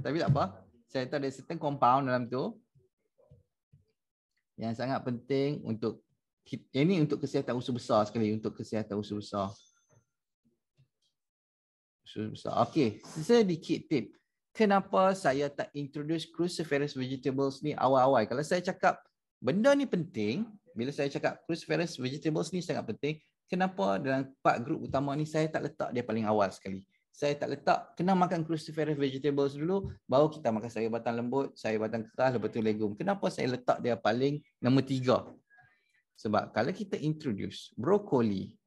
A: Tapi tak apa. Saya tahu ada certain compound dalam tu yang sangat penting untuk ini untuk kesihatan usus besar sekali, untuk kesihatan usus besar. Okey, sedikit tip. Kenapa saya tak introduce cruciferous vegetables ni awal-awal? Kalau saya cakap benda ni penting, bila saya cakap cruciferous vegetables ni sangat penting, kenapa dalam 4 grup utama ni saya tak letak dia paling awal sekali? Saya tak letak, kena makan cruciferous vegetables dulu, baru kita makan sayur batang lembut, sayur batang keras, lepas tu legum. Kenapa saya letak dia paling nombor 3? Sebab kalau kita introduce brokoli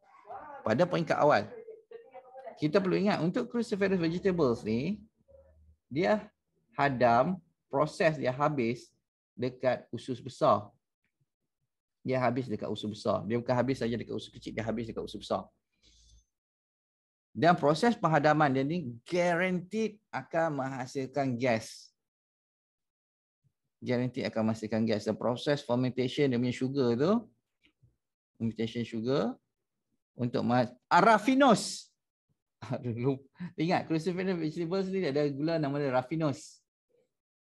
A: pada peringkat awal, kita perlu ingat untuk cruciferous vegetables ni, dia hadam, proses dia habis dekat usus besar. Dia habis dekat usus besar. Dia bukan habis saja dekat usus kecil, dia habis dekat usus besar. Dan proses penghadaman dia ni guaranteed akan menghasilkan gas. Guaranteed akan menghasilkan gas. Dan proses fermentation dia punya sugar tu, fermentation sugar untuk raffinose. Ingat cruciferous vegetables ni ada gula nama dia raffinose.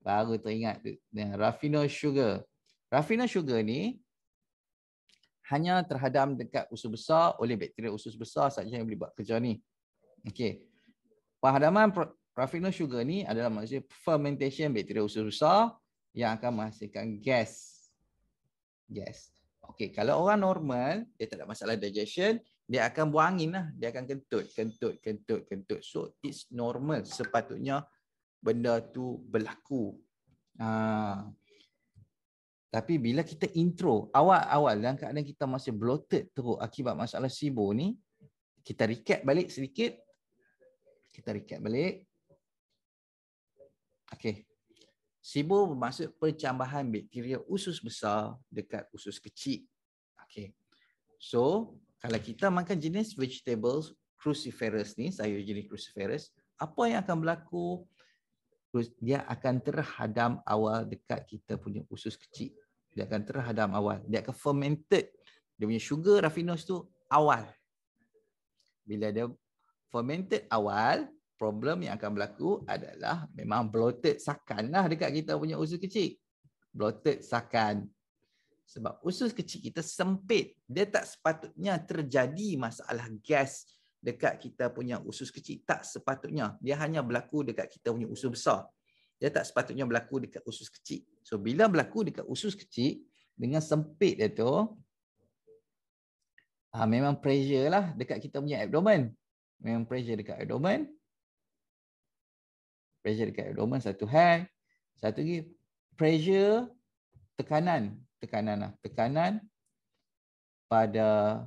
A: Baru teringat tu. Raffinose sugar. Raffinose sugar ni hanya terhadam dekat usus besar oleh bakteria usus besar saja yang boleh buat kerja ni. Okey. Penghadaman raffinose sugar ni adalah maksudnya fermentation bakteria usus besar yang akan menghasilkan gas. Gas. Okey, kalau orang normal, dia tak ada masalah digestion, dia akan buang angin lah. Dia akan kentut. So, it's normal. Sepatutnya benda tu berlaku. Tapi bila kita intro, awal-awal dalam keadaan kita masih bloated teruk akibat masalah SIBO ni, kita recap balik sedikit. Okey. SIBO bermaksud percambahan bakteria usus besar dekat usus kecil. Okey. So, kalau kita makan jenis vegetables cruciferous ni, sayur jenis cruciferous, apa yang akan berlaku? Dia akan terhadam awal dekat kita punya usus kecil. Dia akan terhadam awal. Dia akan fermented. Dia punya sugar raffinose tu awal. Bila dia fermented awal, problem yang akan berlaku adalah memang bloated sakan lah dekat kita punya usus kecil. Bloated sakan. Sebab usus kecil kita sempit. Dia tak sepatutnya terjadi masalah gas dekat kita punya usus kecil. Tak sepatutnya. Dia hanya berlaku dekat kita punya usus besar. Dia tak sepatutnya berlaku dekat usus kecil. So, bila berlaku dekat usus kecil, dengan sempit dia tu, memang pressure lah dekat kita punya abdomen. Memang pressure dekat abdomen. Pressure dekat abdomen satu hal. Satu lagi, pressure, tekanan pada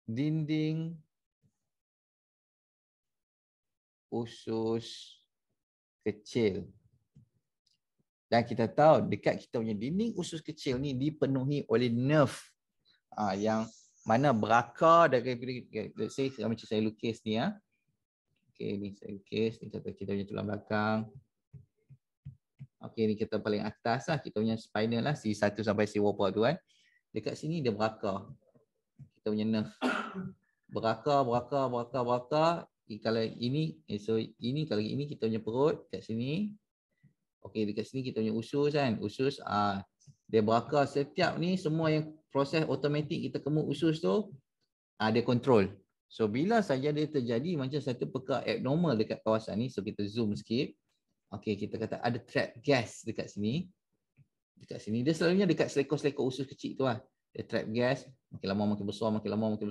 A: dinding usus kecil. Dan kita tahu dekat kita punya dinding usus kecil ni dipenuhi oleh nerve yang mana berakar dari, let's say macam saya lukis ni Okey, ni saya lukis, ni kata kita punya tulang belakang. Okey, ni kita paling atas lah, kita punya spinal lah, C1 sampai C berapa tu kan. Dekat sini dia berakar. Kita punya nerve. Berakar. Kalau ini, kalau ini kita punya perut kat sini. Okey, dekat sini kita punya usus kan. Usus, dia berakar setiap ni, semua yang proses automatik kita kemuk usus tu, dia control. So, bila saja dia terjadi macam satu perkara abnormal dekat kawasan ni, so kita zoom sikit. Okey, kita kata ada trap gas dekat sini. Dekat sini. Dia selalunya dekat selekor-selekor usus kecil tu lah. Dia trap gas. Makin lama makin besar, makin lama makin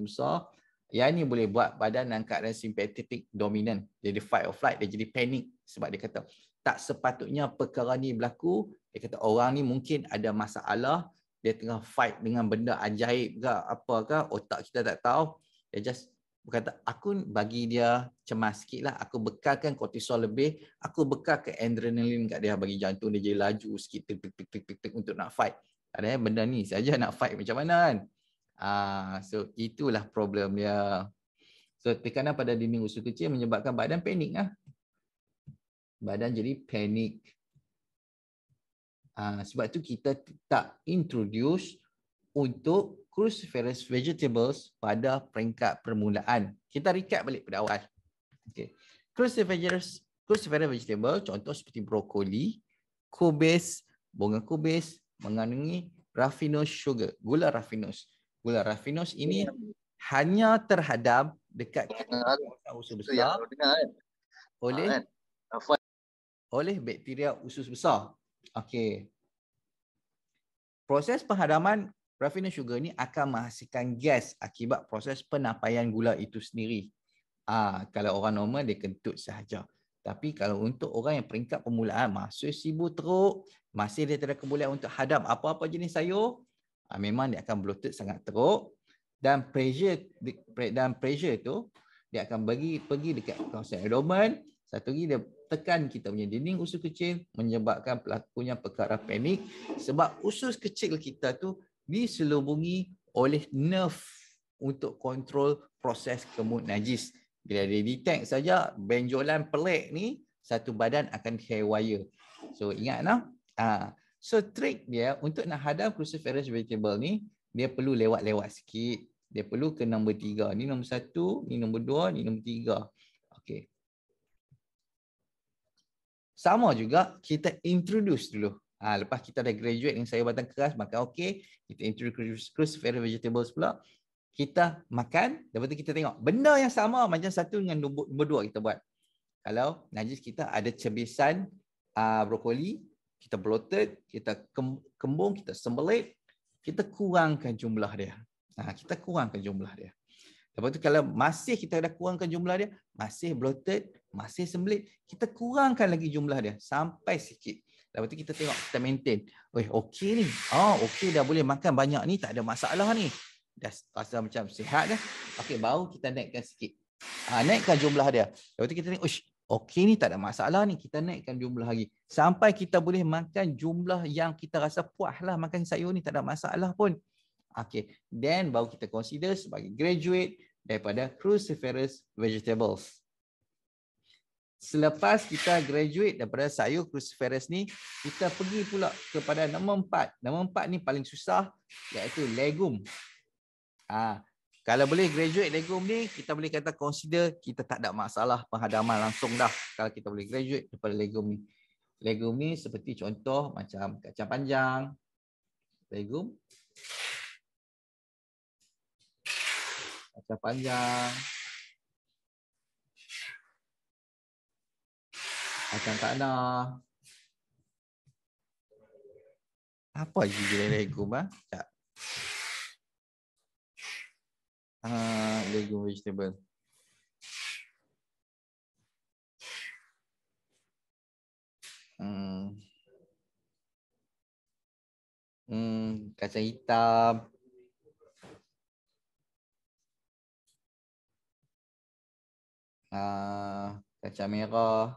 A: besar. Yang ni boleh buat badan dalam keadaan sympathetic dominant. Jadi fight or flight, dia jadi panik. Sebab dia kata, tak sepatutnya perkara ni berlaku. Dia kata orang ni mungkin ada masalah dia tengah fight dengan benda ajaib ke apakah, otak kita tak tahu. Dia just berkata, aku bagi dia cemas sikit lah, aku bekalkan kortisol lebih, aku bekalkan adrenalin kat dia, bagi jantung dia jadi laju sikit, tik untuk nak fight. Padahal benda ni saja nak fight macam mana kan. So itulah problem dia. So tekanan pada dinding usus kecil menyebabkan badan panik lah. Badan jadi panik. Sebab tu kita tak introduce untuk cruciferous vegetables pada peringkat permulaan. Kita recap balik pada awal. Okay. Cruciferous vegetable contoh seperti brokoli, kubis, bunga kubis mengandungi raffinose sugar, gula raffinose. Gula raffinose ini hanya terhadap dekat usus besar oleh bakteria usus besar. Okey. Proses penghadaman raffinose sugar ni akan menghasilkan gas akibat proses penapaian gula itu sendiri. Kalau orang normal dia kentut sahaja. Tapi kalau untuk orang yang peringkat permulaan masih sibuk teruk, masih dia tidak kebolehan untuk hadam apa-apa jenis sayur, memang dia akan bloated sangat teruk dan pressure tu dia akan pergi dekat kawasan abdomen. Satu lagi dia tekan kita punya dinding usus kecil menyebabkan pelakunya perkara panik sebab usus kecil kita tu diselubungi oleh nerve untuk kontrol proses kemut najis. Bila dia detect saja benjolan pelik ni, satu badan akan haywire. So ingat lah. So trick dia untuk nak hadam cruciferous vegetable ni, dia perlu lewat-lewat sikit. Dia perlu ke nombor 3. Ni nombor 1, ni nombor 2, ni nombor 3. Okey. Sama juga kita introduce dulu. Lepas kita dah graduate dengan sayur batang keras, maka okey, kita introduce cruciferous vegetables pula. Kita makan, lepas tu kita tengok benda yang sama macam 1 dengan nombor 2 kita buat. Kalau najis kita ada cebisan brokoli, kita bloated, kita kembung, kita sembelit, kita kurangkan jumlah dia. Kita kurangkan jumlah dia. Lepas tu kalau masih kita dah kurangkan jumlah dia, masih bloated, masih sembelit, kita kurangkan lagi jumlah dia sampai sikit. Lepas tu kita tengok, kita maintain. Okey ni. Okey dah boleh makan banyak ni, tak ada masalah ni. Dah rasa macam sihat dah. Okey, baru kita naikkan sikit. Naikkan jumlah dia. Lepas tu kita tengok, okey ni tak ada masalah ni, kita naikkan jumlah lagi. Sampai kita boleh makan jumlah yang kita rasa puas lah makan sayur ni, tak ada masalah pun. Okey, then baru kita consider sebagai graduate daripada cruciferous vegetables. Selepas kita graduate daripada sayur cruciferous ni, kita pergi pula kepada nombor 4. Nombor 4 ni paling susah, iaitu legum. Kalau boleh graduate legum ni, kita boleh kata consider kita tak ada masalah penghadaman langsung dah kalau kita boleh graduate daripada legum ni. Legum ni seperti contoh macam kacang panjang, legum, kacang panjang, kacang tanah. Apa jenis legum? Legum vegetable. Kacang hitam. Kacang merah.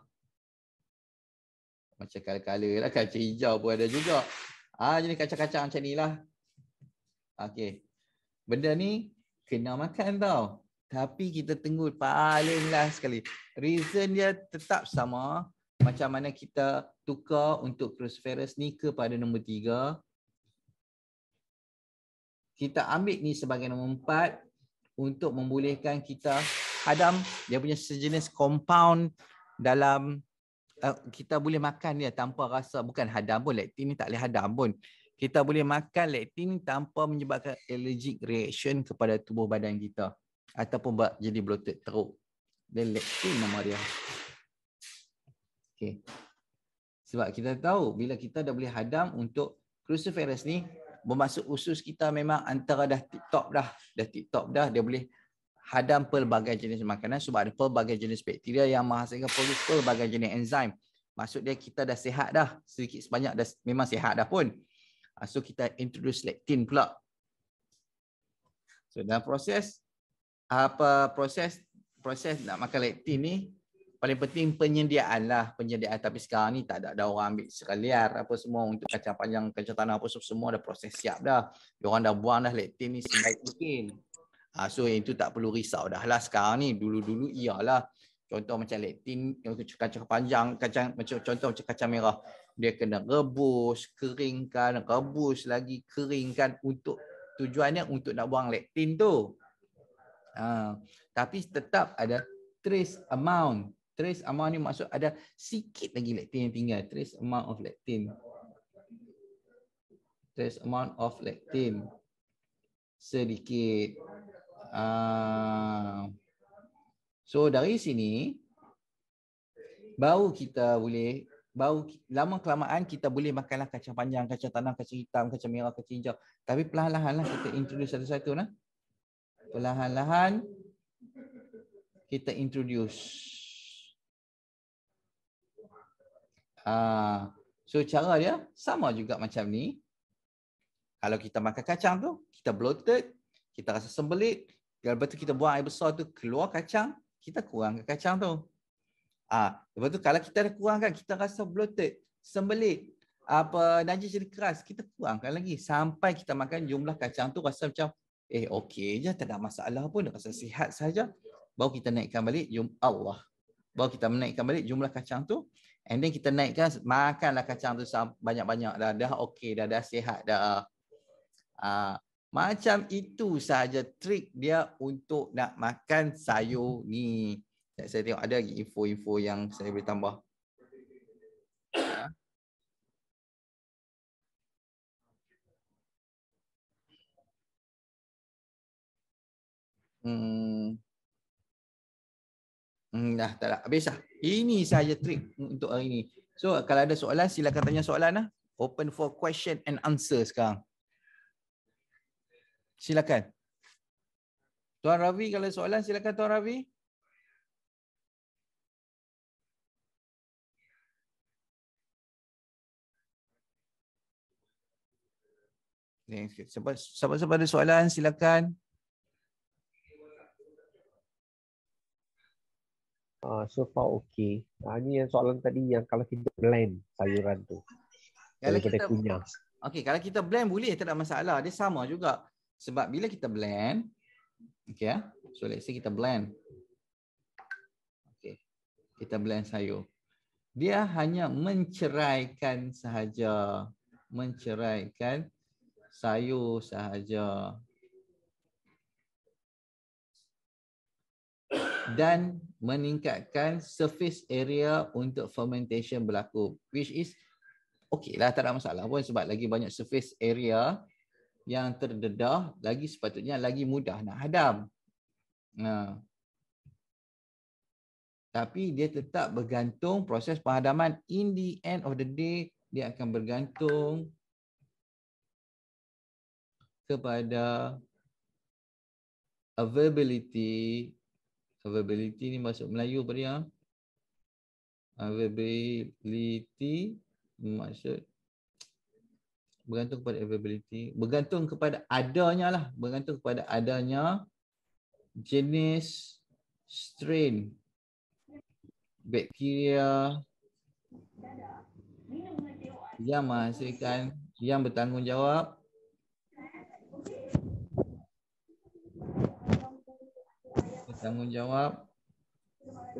A: Macam color-color lah. Kacang hijau pun ada juga. Jenis kacang-kacang macam ni lah. Okey. Benda ni kena makan tau. Tapi kita tunggu paling last sekali. Reason dia tetap sama. Macam mana kita tukar untuk cruciferous ni kepada nombor 3. Kita ambil ni sebagai nombor 4 untuk membolehkan kita hadam. Dia punya sejenis compound dalam kita boleh makan dia tanpa rasa, bukan hadam pun, lektin ni tak boleh hadam pun. Kita boleh makan lektin tanpa menyebabkan allergic reaction kepada tubuh badan kita ataupun jadi bloated teruk. Dan lektin nama dia. Okay. Sebab kita tahu bila kita dah boleh hadam untuk cruciferous ni, bermaksud usus kita memang antara dah tip-top dah, dia boleh hadam pelbagai jenis makanan sebab ada pelbagai jenis bakteria yang menghasilkan pelbagai jenis enzim. Maksud dia kita dah sihat dah, sedikit sebanyak dah memang sihat dah pun. So kita introduce lectin pula. So dalam proses nak makan lectin ni, paling penting penyediaan lah, tapi sekarang ni tak ada orang ambil sekaliar apa semua untuk kacang panjang, kacang tanah apa semua dah proses siap dah. Diorang dah buang dah lectin ni sebaik mungkin. So itu tak perlu risau dah lah sekarang ni. Dulu-dulu iyalah. Contoh macam lectin, kacang panjang, contoh macam kacang merah. Dia kena rebus, keringkan, rebus lagi, keringkan untuk tujuannya untuk nak buang lectin tu. Tapi tetap ada trace amount. Trace amount ni maksud ada sikit lagi lectin yang tinggal. Trace amount of lectin. Trace amount of lectin. Sedikit. So dari sini baru kita boleh, lama kelamaan kita boleh makanlah kacang panjang, kacang tanah, kacang hitam, kacang merah, kacang hijau. Tapi perlahan-lahan lah kita introduce satu-satu lah. Perlahan-lahan kita introduce. So cara dia sama juga macam ni. Kalau kita makan kacang tu, kita bloated, kita rasa sembelit, lepas tu kita buang air besar tu, keluar kacang, kita kurangkan kacang tu. Lepas tu kalau kita dah kurangkan, kita rasa bloated, sembelit, najis jadi keras, kita kurangkan lagi sampai kita makan jumlah kacang tu rasa macam okey je, tak ada masalah pun, rasa sihat saja. Baru kita naikkan balik jumlah kacang tu, and then kita naikkan, makanlah kacang tu banyak-banyak dah okey dah sihat dah. Macam itu sahaja trik dia untuk nak makan sayur ni. Saya tengok ada lagi info-info yang saya boleh tambah. Dah tak ada. Habis dah. Ini sahaja trik untuk hari ini. So kalau ada soalan, silakan tanya soalan lah. Open for question and answer sekarang. Silakan. Tuan Ravi, kalau ada soalan silakan Tuan Ravi. Siapa ada soalan silakan.
B: So far okay. Ini yang soalan tadi yang kalau kita blend sayuran tu.
A: Kalau kita kunyah. Okey, kalau kita blend boleh, tak ada masalah. Dia sama juga. Sebab bila kita blend, okey, so let's say kita blend. Okey. Kita blend sayur. Dia hanya menceraikan sahaja. Menceraikan sayur sahaja. Dan meningkatkan surface area untuk fermentation berlaku, which is okey lah, tak ada masalah pun sebab lagi banyak surface area yang terdedah, lagi sepatutnya lagi mudah nak hadam. Tapi dia tetap bergantung proses penghadaman. In the end of the day, dia akan bergantung kepada availability ni masuk Melayu apa dia? Availability maksud bergantung kepada availability, bergantung kepada adanya jenis strain bakteria yang menghasilkan, yang bertanggungjawab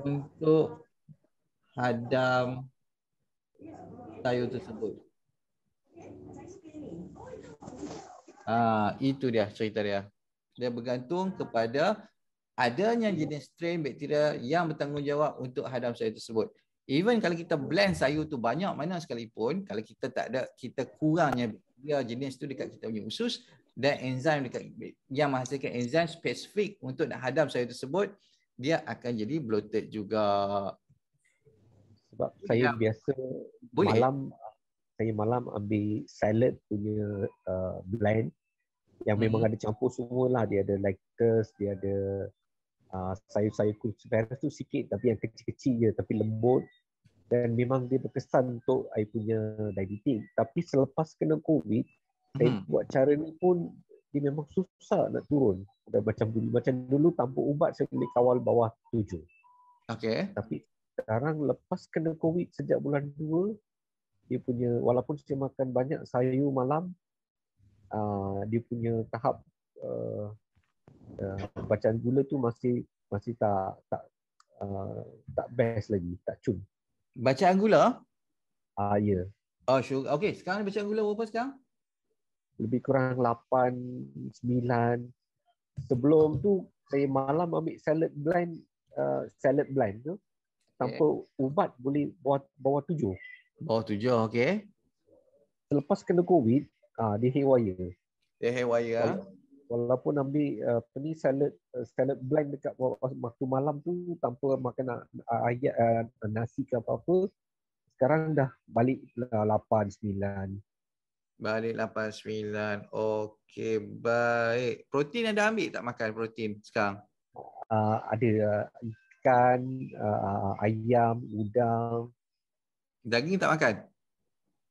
A: untuk hadam sayur tersebut. Itu dia cerita dia. Dia bergantung kepada adanya jenis strain bakteria yang bertanggungjawab untuk hadam sayur tersebut. Even kalau kita blend sayur tu banyak mana sekalipun, kalau kita tak ada, kita kurangnya bakteria jenis tu dekat kita punya usus dan enzim dekat yang menghasilkan enzim spesifik untuk nak hadam sayur tersebut, dia akan jadi bloated juga.
B: Sebab saya biasa malam ambil salad punya blend yang memang ada campur semualah. Dia ada lettuce, dia ada sayur-sayur cruciferous tu sikit tapi yang kecil-kecil je tapi lembut, dan memang dia berkesan untuk I punya diabetes. Tapi selepas kena COVID, Saya buat cara ni pun dia memang susah nak turun. Dan macam dulu tanpa ubat saya boleh kawal bawah 7.
A: Okey.
B: Tapi sekarang lepas kena COVID sejak bulan 2, dia punya, walaupun saya makan banyak sayur malam, dia punya tahap bacaan gula tu masih tak best lagi, tak cun.
A: Bacaan gula?
B: Ya.
A: Oh, sugar. Okey, sekarang ni bacaan gula berapa sekarang?
B: Lebih kurang 8, 9. Sebelum tu saya malam ambil salad blind tu tanpa ubat boleh bawah 7.
A: Bawah 7, okey.
B: Selepas kena COVID, dia haywire.
A: Dia haywire.
B: Walaupun ambil salad blind dekat waktu malam tu tanpa makan nasi ke apa-apa, sekarang dah balik 8, 9.
A: Balik 8, 9. Okey, baik. Protein ada ambil tak makan protein sekarang?
B: Ada ikan, ayam, udang.
A: Daging tak makan?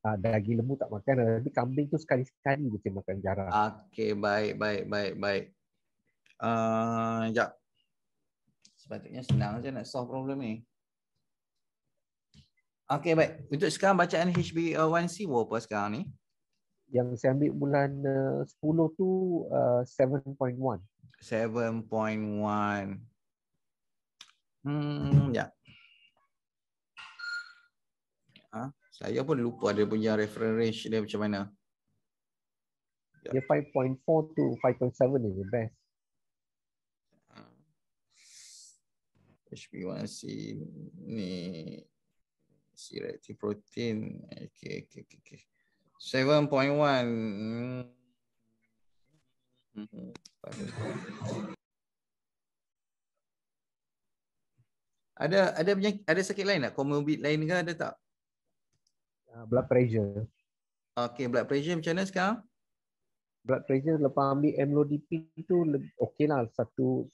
B: Daging lembu tak makan, tapi kambing tu sekali-sekali je saya makan, jarang.
A: Okey, baik. Sekejap. Sepatutnya senang je nak solve problem ni. Okey, baik. Untuk sekarang bacaan HbA1c berapa sekarang ni?
B: Yang saya ambil bulan 10 tu 7.1.
A: 7.1. Ya. Saya pun lupa dia punya reference range dia macam mana.
B: Dia 5.4 tu 5.7 ni the best.
A: HbA1c ni C-reactive protein. Okay. 7.1. Ada sakit lain tak? Comorbid lain ke ada tak?
B: Blood pressure.
A: Okay, blood pressure macam mana sekarang?
B: Blood pressure lepas ambil amlodipine tu okey lah.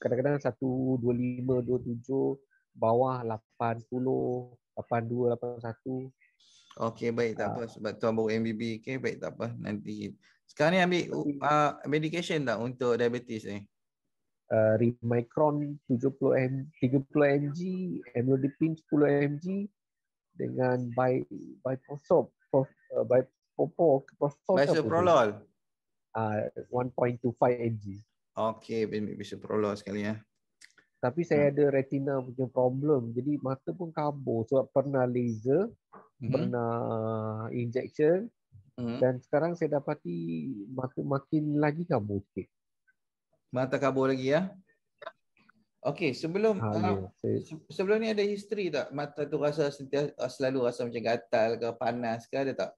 B: Kadang-kadang 125, 27, bawah 80, 82, 81.
A: Okey, baik, tak apa sebab tuan baru MBB. Okey, baik, tak apa. Nanti sekarang ni ambil medication tak untuk diabetes ni?
B: Remicron 30 mg, amlodipine 10 mg dengan bisoprolol 1.25 mg.
A: Okey, bisoprolol sekali ya.
B: Tapi saya ada retina punya problem. Jadi mata pun kabur sebab pernah laser, pernah injection, dan sekarang saya dapati mata makin lagi kabur sikit.
A: Mata kabur lagi ya? Okey, sebelum ni ada history tak? Mata tu selalu rasa macam gatal ke panas ke, ada tak?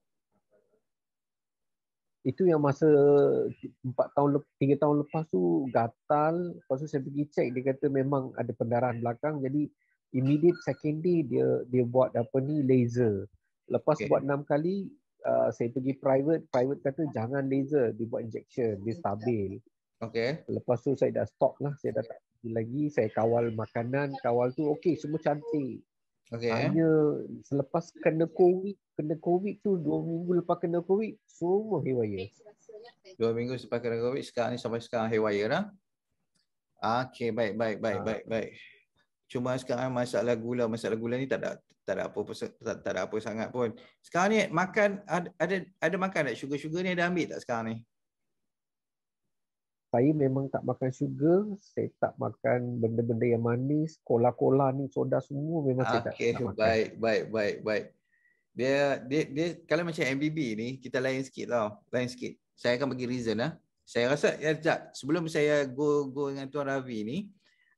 B: Itu yang masa 3 tahun lepas tu gatal. Lepas tu saya pergi check, dia kata memang ada pendarahan belakang. Jadi immediate second day dia buat laser. Lepas buat 6 kali, saya pergi private kata jangan laser, dia buat injection, dia stabil.
A: Okey.
B: Lepas tu saya dah stop lah, saya dah tak pergi lagi. Saya kawal makanan, kawal tu okey, semua cantik. Hanya selepas kena COVID tu 2 minggu lepas kena COVID, semua haywire.
A: 2 minggu selepas kena COVID, sekarang ni sampai sekarang haywire dah. Okey, baik. Cuma sekarang masalah gula ni tak ada apa sangat pun. Sekarang ni makan ada makan tak? Sugar ni ada ambil tak sekarang ni?
B: Saya memang tak makan sugar, saya tak makan benda-benda yang manis, cola ni, soda semua memang saya tak makan.
A: Baik. Dia kalau macam MBB ni kita lain sikit tau. Saya akan bagi reason lah. Saya rasa sebelum saya go dengan Tuan Ravi ni,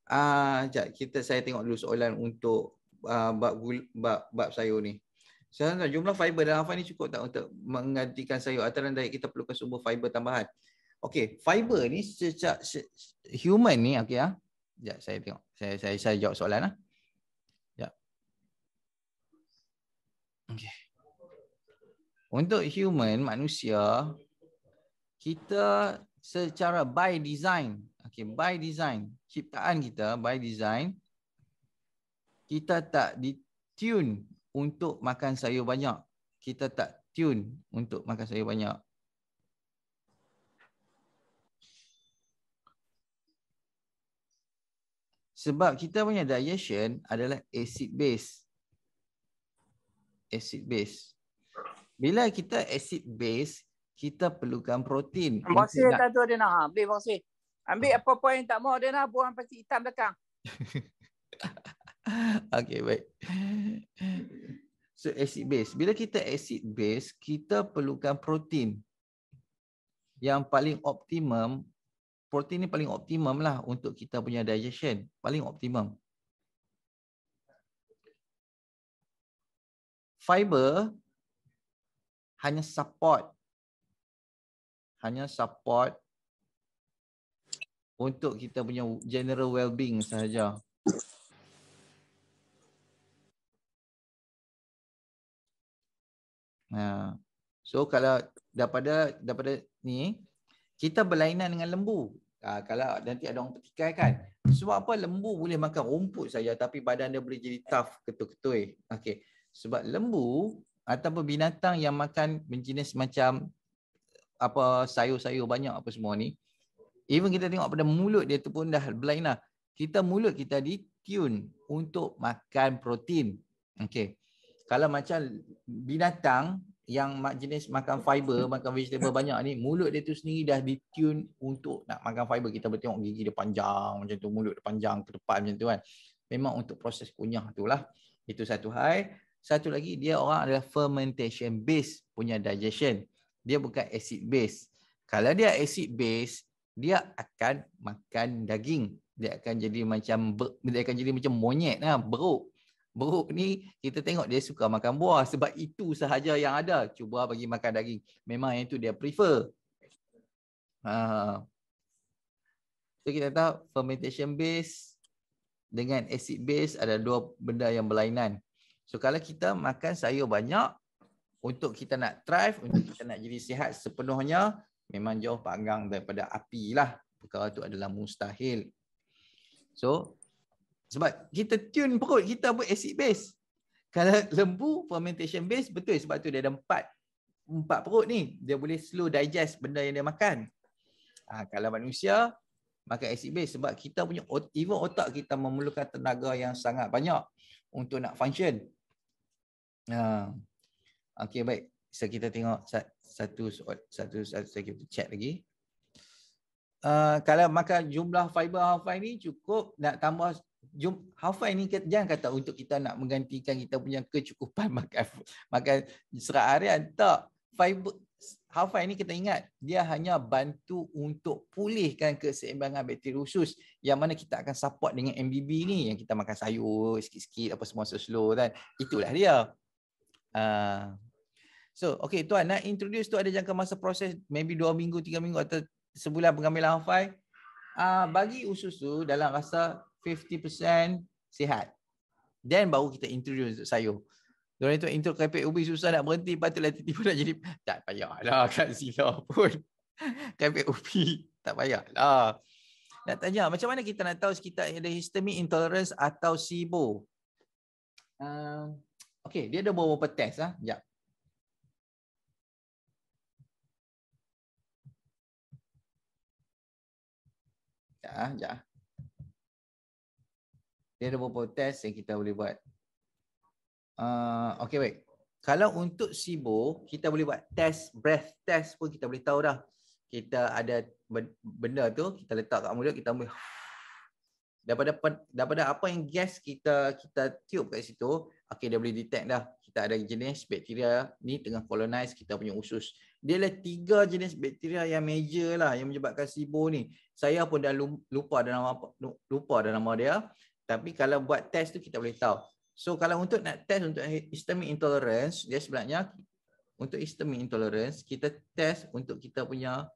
A: saya tengok dulu soalan untuk bab sayur ni. Saya rasa jumlah fiber dalam hafal ni cukup tak untuk menggantikan sayur atau diet kita perlukan sumber fiber tambahan? Okey, fiber ni secara human ni okey ah. Sekejap saya tengok. Saya jawab soalan lah. Sekejap. Okey. Untuk human manusia, kita secara by design, by design, ciptaan kita by design, kita tak ditune untuk makan sayur banyak. Kita tak tune untuk makan sayur banyak. Sebab kita punya digestion adalah acid base. Acid base. Bila kita acid base, kita perlukan protein.
C: Bosir tak tu dia nak ambil bosir. Ambil apa-apa yang tak mau dia nak buang pasti hitam belakang.
A: Okey, baik. So acid base. Bila kita acid base, kita perlukan protein. Yang paling optimum, protein ni paling optimum lah untuk kita punya digestion. Paling optimum. Fiber hanya support untuk kita punya general well-being sahaja. So kalau daripada ni kita berlainan dengan lembu. Kalau nanti ada orang petikai kan, sebab apa lembu boleh makan rumput saja tapi badan dia boleh jadi tough, ketul-ketul. Okey. Sebab lembu ataupun binatang yang makan berjenis macam apa sayur-sayur banyak apa semua ni, even kita tengok pada mulut dia tu pun dah berlainan. Mulut kita ditune untuk makan protein. Okey. Kalau macam binatang yang jenis makan fiber, makan vegetable banyak ni, mulut dia tu sendiri dah ditune untuk nak makan fiber. Kita boleh tengok gigi dia panjang macam tu, mulut dia panjang ke depan macam tu kan. Memang untuk proses kunyah tu lah. Itu satu hal. Satu lagi, dia orang adalah fermentation base punya digestion. Dia bukan acid base. Kalau dia acid base, dia akan makan daging. Dia akan jadi macam monyet lah, beruk. Beruk ni kita tengok dia suka makan buah sebab itu sahaja yang ada. Cuba bagi makan daging. Memang yang itu dia prefer. So kita tahu fermentation base dengan acid base ada dua benda yang berlainan. So kalau kita makan sayur banyak untuk kita nak thrive, untuk kita nak jadi sihat sepenuhnya, memang jauh panggang daripada api lah. Perkara itu adalah mustahil. So sebab kita tune perut kita pun acid base. Kalau lembu fermentation base, betul, sebab tu dia ada empat perut ni. Dia boleh slow digest benda yang dia makan. Kalau manusia makan acid base sebab kita punya even otak kita memerlukan tenaga yang sangat banyak untuk nak function. Okey, baik. So kita tengok satu kita check lagi. Kalau makan jumlah fiber half-five ni cukup, nak tambah half-five ni jangan kata untuk kita nak menggantikan kita punya kecukupan makan serat harian. Tak. Fiber half-five ni kita ingat dia hanya bantu untuk pulihkan keseimbangan bakteri usus, yang mana kita akan support dengan MBB ni, yang kita makan sayur sikit-sikit apa semua slow kan. Itulah dia. So okey tuan, nak introduce tu ada jangka masa proses maybe 2 minggu, 3 minggu atau sebulan pengambilan half-five. Bagi usus tu dalam rasa 50% sihat. Then baru kita introduce untuk sayur. Diorang itu intro keripik ubi susah nak berhenti, patutlah tiba-tiba nak jadi, tak payahlah kat sila pun. Keripik ubi, tak payahlah. Nak tanya, macam mana kita nak tahu kita ada histamine intolerance atau SIBO? Okey, dia ada beberapa test. Sekejap. Sekejap. Dia ada beberapa test yang kita boleh buat. Okey, baik. Kalau untuk SIBO, kita boleh buat test, breath test pun kita boleh tahu dah. Kita ada benda tu, kita letak kat mulut, kita ambil daripada apa yang gas kita tiup kat situ, okey, dia boleh detect dah. Kita ada jenis bakteria ni tengah colonize kita punya usus. Dia ada 3 jenis bakteria yang major lah yang menyebabkan SIBO ni. Saya pun dah lupa dah nama dia. Tapi kalau buat test tu kita boleh tahu. So kalau untuk nak test untuk histamine intolerance, dia sebenarnya untuk histamine intolerance kita test untuk kita punya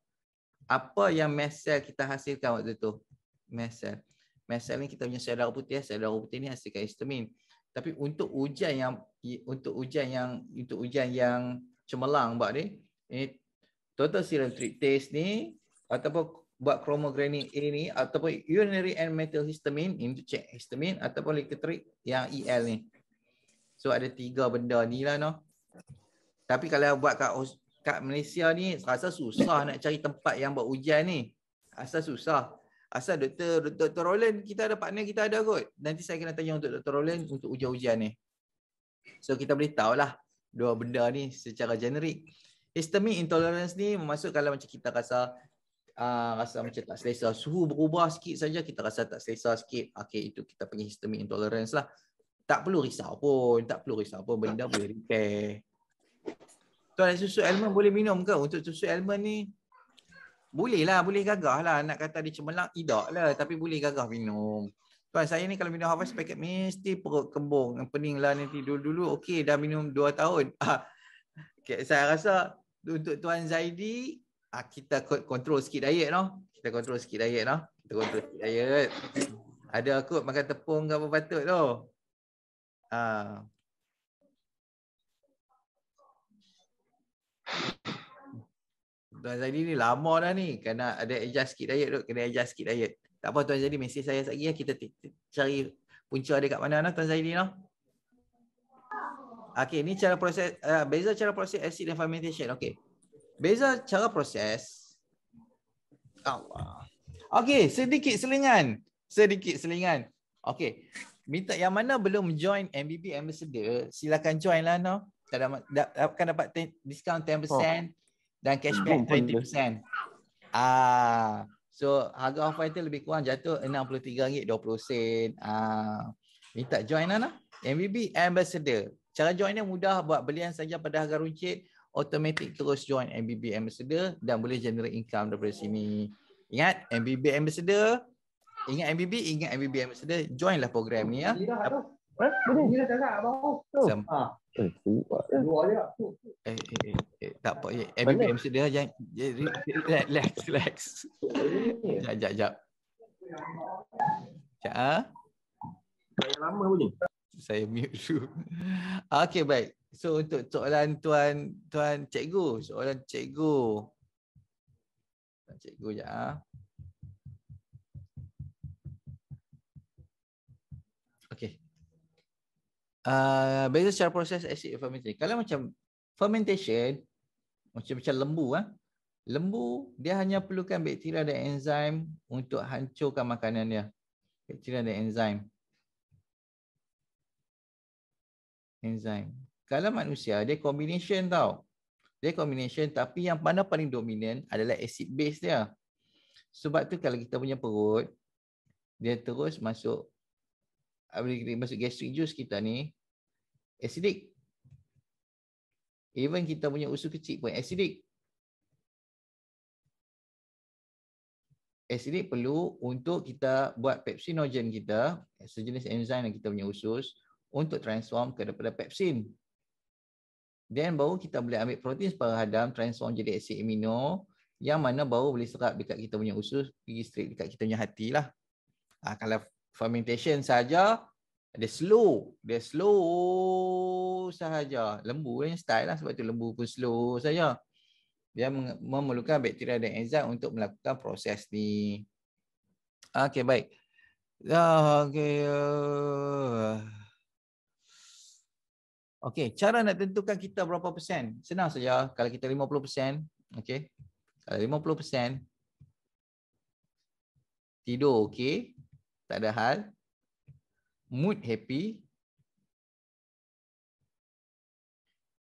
A: apa yang mast cell kita hasilkan waktu tu. Mast cell. Mast cell ni kita punya sel darah putih ni hasilkan histamine. Tapi untuk ujian yang cemerlang buat ni, total serum tryptase ni ataupun buat chromogranin A ni ataupun urinary N-methyl histamine untuk check histamine ataupun leukotriene yang EL ni. So ada 3 benda ni lah no. Tapi kalau buat kat Malaysia ni rasa susah nak cari tempat yang buat ujian ni. Rasa susah. Asal Dr. Roland, kita ada partner, kita ada kot. Nanti saya kena tanya untuk Dr. Roland untuk ujian-ujian ni. So kita boleh tahulah dua benda ni secara generik. Histamine intolerance ni masuk kalau macam kita rasa macam tak selesa, suhu berubah sikit saja kita rasa tak selesa sikit. Okey, itu kita panggil histamine intolerance lah. Tak perlu risau pun, benda boleh repair. Tuan, susu almond boleh minum ke? Untuk susu almond ni boleh gagah lah. Nak kata dia cemerlang, tidak lah. Tapi boleh gagah minum. Tuan, saya ni kalau minum half packet mesti perut kembung. Pening lah nanti dulu-dulu. Okey, dah minum 2 tahun. Okay, saya rasa untuk Tuan Zaidi, kita kontrol sikit diet no. Kita kontrol sikit diet. Ada kot makan tepung ke apa patut tu. Tuan Zaidi ni lama dah ni. Kena ada adjust sikit diet tu. Tak apa Tuan Zaidi, mesej saya sekejap lagi. Kita cari punca dia kat mana no, Tuan Zaidi no. Okey, ni cara proses, beza cara proses acid dan fermentation. Okey. Beza cara proses. Allah. Okey, sedikit selingan. Okey. Minta yang mana belum join MBB Ambassador, silakan join lah no. Akan dapat diskaun 10% dan cashback 20%. So harga off item lebih kurang jatuh RM63.20. Minta join lah no. MBB Ambassador. Cara join dia mudah, buat belian saja pada harga runcit, automatic terus join MBB Ambassador dan boleh generate income daripada sini. Ingat MBB Ambassador, ingat MBB Ambassador, joinlah program ni ya. Tak apa, MBB Ambassador jangan relax. Jap.
D: Saya lama pun ni.
A: Saya mute dulu. Okey, baik. So untuk soalan tuan cikgu, ya. Okey. Beza cara proses acid fermentation. Kalau macam fermentation macam lembu lembu dia hanya perlukan bakteria dan enzim untuk hancurkan makanan dia. Bakteria dan enzim. Kalau manusia dia combination tau. Dia combination tapi yang mana paling dominan adalah acid base dia. Sebab tu kalau kita punya perut dia terus masuk gastric juice kita ni acidic. Even kita punya usus kecil pun acidic. Acidic perlu untuk kita buat pepsinogen kita, sejenis enzim yang kita punya usus untuk transform kepada pepsin. Dan baru kita boleh ambil protein separuh hadam, transform jadi asid amino yang mana baru boleh serap dekat kita punya usus, pergi straight dekat kita punya hati lah. Kalau fermentation saja, dia slow sahaja. Lembu ni style lah, sebab tu lembu pun slow saja. Dia memerlukan bakteria dan enzim untuk melakukan proses ni. Okey, baik. Okey, cara nak tentukan kita berapa persen? Senang saja. Kalau kita 50%, okey. Kalau 50%, tidur okey, tak ada hal. Mood happy,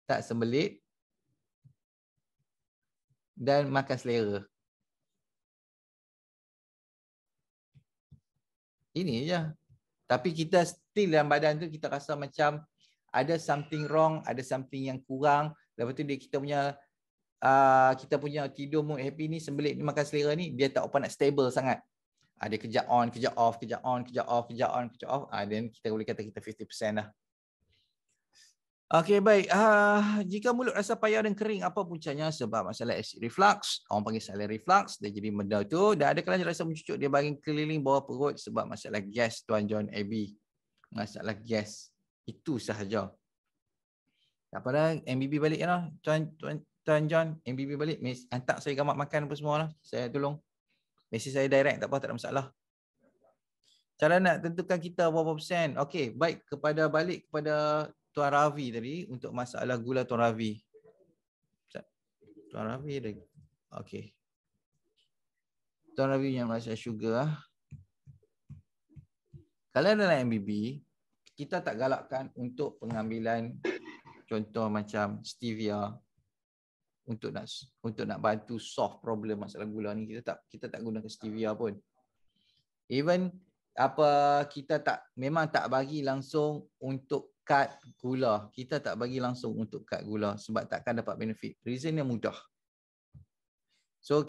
A: tak sembelit, dan makan selera. Ini je. Tapi kita still dalam badan tu kita rasa macam ada something wrong, ada something yang kurang. Lepas tu kita punya tidur mood happy ni, sembelit ni, makan selera ni, dia tak nak stable sangat. Dia kejap on, kejap off. Then kita boleh kata kita 50% dah. Okey, baik. Jika mulut rasa payah dan kering, apa puncanya? Sebab masalah acid reflux. Orang panggil silent reflux. Dia jadi benda tu. Dan ada kalanya rasa mencucuk dia bahagian keliling bawah perut sebab masalah gas, Tuan John Abby. Masalah gas. Itu sahaja. Tak apa dah, MBB balik lah. Tuan John, MBB balik. Hantar saya gambar makan apa semua lah. Saya tolong. Mesej saya direct, tak ada masalah. Cara nak tentukan kita berapa persen? Okey, baik. Balik kepada Tuan Ravi tadi untuk masalah gula Tuan Ravi. Tuan Ravi ada. Okey. Tuan Ravi yang rasa sugar. Kalau dalam MBB, kita tak galakkan untuk pengambilan contoh macam stevia untuk nak bantu solve problem masalah gula ni. Kita tak gunakan stevia pun. Even memang tak bagi langsung untuk cut gula. Kita tak bagi langsung untuk cut gula sebab takkan dapat benefit. Reason yang mudah. So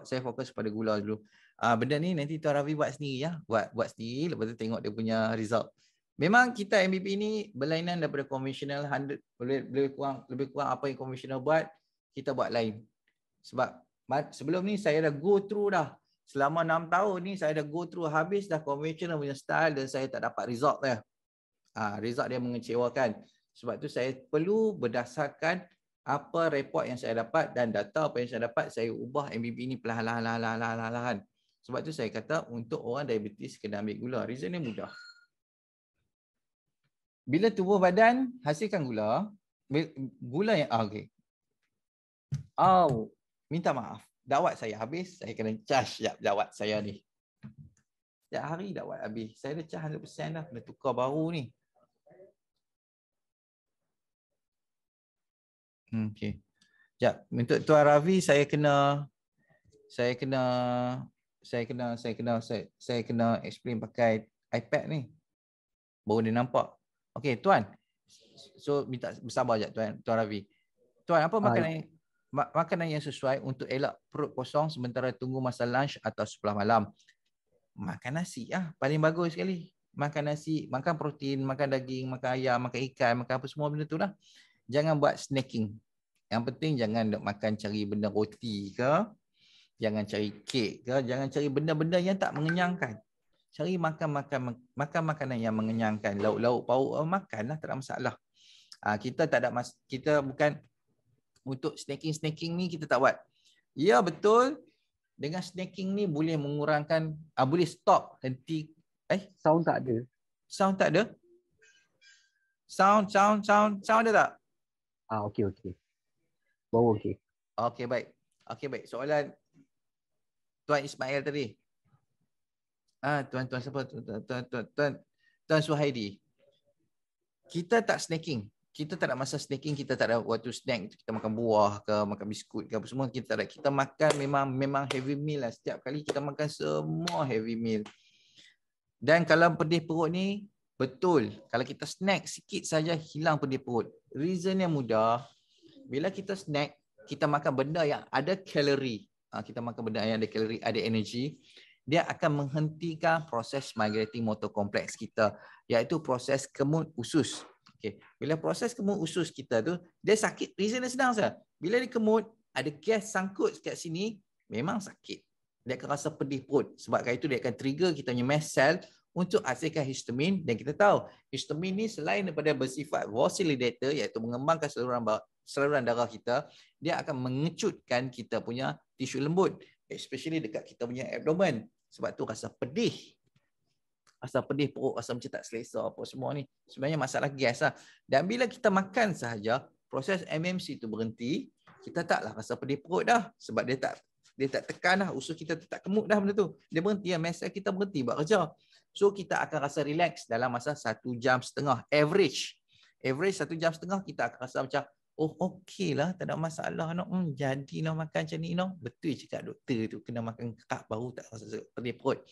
A: saya fokus pada gula dulu. Benda ni nanti Tuan Ravi buat sendiri ya. Buat sendiri, lepas tu tengok dia punya result. Memang kita MBB ni berlainan daripada konvensional 100, lebih kurang apa yang konvensional buat, kita buat lain. Sebab sebelum ni saya dah go through dah. Selama 6 tahun ni saya dah go through habis dah konvensional punya style dan saya tak dapat result dia. Result dia mengecewakan. Sebab tu saya perlu berdasarkan apa report yang saya dapat dan data apa yang saya dapat, saya ubah MBB ni perlahan-lahan. Sebab tu saya kata untuk orang diabetes kena ambil gula. Reason dia mudah. Bila tubuh badan hasilkan gula yang okey. Minta maaf. Dakwat saya habis, saya kena charge dakwat saya ni. Setiap hari dakwat habis. Saya dah charge 100% dah, kena tukar baru ni. Okey. Sekejap, untuk Tuan Ravi saya kena explain pakai iPad ni. Baru dia nampak. Okey, Tuan. So minta bersabar sekejap Tuan Ravi. Tuan, apa makanan yang sesuai untuk elak perut kosong sementara tunggu masa lunch atau sebelah malam? Makan nasi paling bagus sekali. Makan nasi, makan protein, makan daging, makan ayam, makan ikan, makan apa semua benda tu lah. Jangan buat snacking. Yang penting jangan makan cari benda roti ke, jangan cari kek ke, jangan cari benda-benda yang tak mengenyangkan. Cari makan makanan yang mengenyangkan. Lauk-lauk pauk makanlah, tak ada masalah. Kita bukan untuk snacking ni kita tak buat. Ya betul, dengan snacking ni boleh mengurangkan, boleh stop henti.
B: Sound tak ada.
A: Sound tak ada? Sound ada tak?
B: Okey. Baru okey.
A: Okey baik. Soalan Tuan Ismail tadi. Tuan siapa? Tuan Suhaidi. Kita tak snacking. Kita tak ada masa snacking, kita tak ada waktu snack. Kita makan buah ke, makan biskut ke apa semua, kita tak ada. Kita makan memang heavy meal lah. Setiap kali kita makan semua heavy meal. Dan kalau pedih perut ni, betul. Kalau kita snack sikit saja hilang pedih perut. Reason yang mudah. Bila kita snack, kita makan benda yang ada kalori. Kita makan benda yang ada kalori, ada energi. Dia akan menghentikan proses migrating motor kompleks kita, iaitu proses kemud usus. Okay. Bila proses kemud usus kita tu, dia sakit. Reason dia senang saja. Bila dia kemud, ada gas sangkut kat sini, memang sakit. Dia akan rasa pedih perut. Sebab itu dia akan trigger kita punya mast cell untuk hasilkan histamin. Dan kita tahu, histamin ni selain daripada bersifat vasodilator, iaitu mengembangkan saluran darah kita, dia akan mengecutkan kita punya tisu lembut. Especially dekat kita punya abdomen. Sebab tu rasa pedih. Rasa pedih perut, rasa macam tak selesa apa semua ni. Sebenarnya masalah gas lah. Dan bila kita makan sahaja, proses MMC tu berhenti, kita taklah rasa pedih perut dah. Sebab dia tak tekan dah, usus kita tak kemuk dah benda tu. Dia berhenti, masa kita berhenti buat kerja. So kita akan rasa relax dalam masa 1 jam setengah. Average 1 jam setengah kita akan rasa macam, okey lah, tak ada masalah. Jadi makan macam ni. Betul cakap doktor tu, kena makan kak baru tak rasa pedih perut.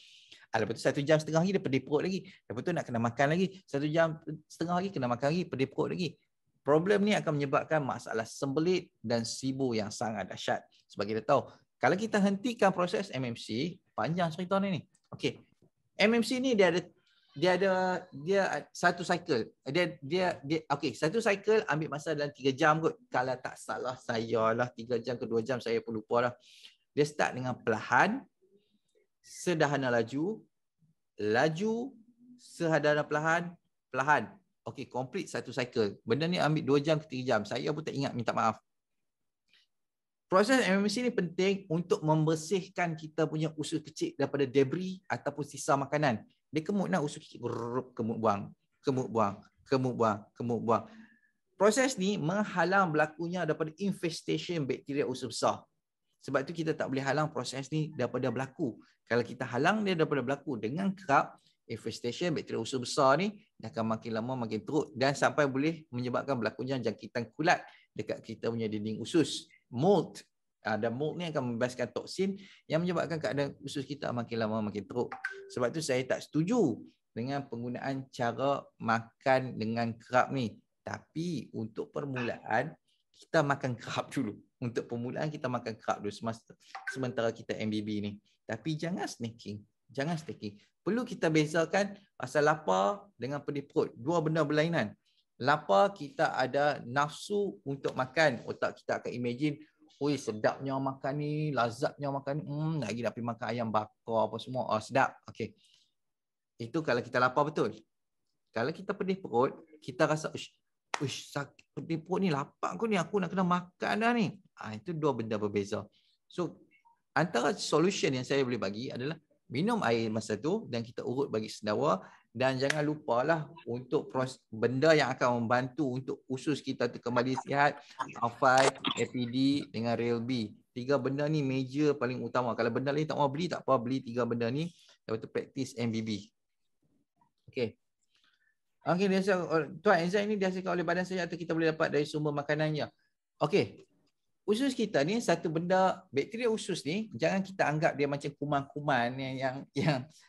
A: Lepas tu 1 jam setengah lagi dia pedih perut lagi. Lepas tu nak kena makan lagi. 1 jam setengah lagi kena makan lagi, pedih perut lagi. Problem ni akan menyebabkan masalah sembelit dan SIBO yang sangat dahsyat. Sebab kita tahu, kalau kita hentikan proses MMC, panjang cerita ni. Okey. MMC ni dia ada satu cycle. Okey, satu cycle ambil masa dalam 3 jam kot. Kalau tak salah saya lah 3 jam ke 2 jam, saya pun lupa lah. Dia start dengan perlahan, sederhana laju, sederhana perlahan. Okey, complete satu cycle. Benda ni ambil 2 jam ke 3 jam. Saya pun tak ingat, minta maaf. Proses MMC ni penting untuk membersihkan kita punya usus kecil daripada debris ataupun sisa makanan. Dia kemut nak usus kecil, kemut buang. Proses ni menghalang berlakunya daripada infestation bakteria usus besar. Sebab tu kita tak boleh halang proses ni daripada berlaku. Kalau kita halang dia daripada berlaku dengan kerap, infestation bakteria usus besar ni dia akan makin lama makin teruk dan sampai boleh menyebabkan berlakunya jangkitan kulat dekat kita punya dinding usus. Mold. Dan mold ni akan membebaskan toksin yang menyebabkan keadaan usus kita makin lama makin teruk. Sebab tu saya tak setuju dengan penggunaan cara makan dengan kerap ni. Tapi untuk permulaan kita makan kerap dulu. Untuk permulaan kita makan kerap dulu sementara kita MBB ni. Tapi jangan snacking. Jangan snacking. Perlu kita bezakan pasal lapar dengan pedih perut. Dua benda berlainan. Lapar kita ada nafsu untuk makan. Otak kita akan imagine, oi sedapnya makan ni, lazatnya makan ni. Lagi nak pergi makan ayam bakar apa semua. Oh sedap. Okey. Itu kalau kita lapar betul. Kalau kita pedih perut, kita rasa sakit pedih perut ni, lapar aku ni, aku nak kena makan dah ni. Itu dua benda berbeza. So antara solution yang saya boleh bagi adalah minum air masa tu dan kita urut bagi sendawa. Dan jangan lupalah untuk benda yang akan membantu untuk usus kita tu kembali sihat, A5, APD dengan Rail-B. 3 benda ni major paling utama. Kalau benda lain tak mau beli, tak apa, beli 3 benda ni. Lepas tu practice MBB. Okey. Okey, tuan enzim ini dihasilkan oleh badan saja atau kita boleh dapat dari sumber makanannya. Okey. Usus kita ni satu benda, bakteria usus ni jangan kita anggap dia macam kuman-kuman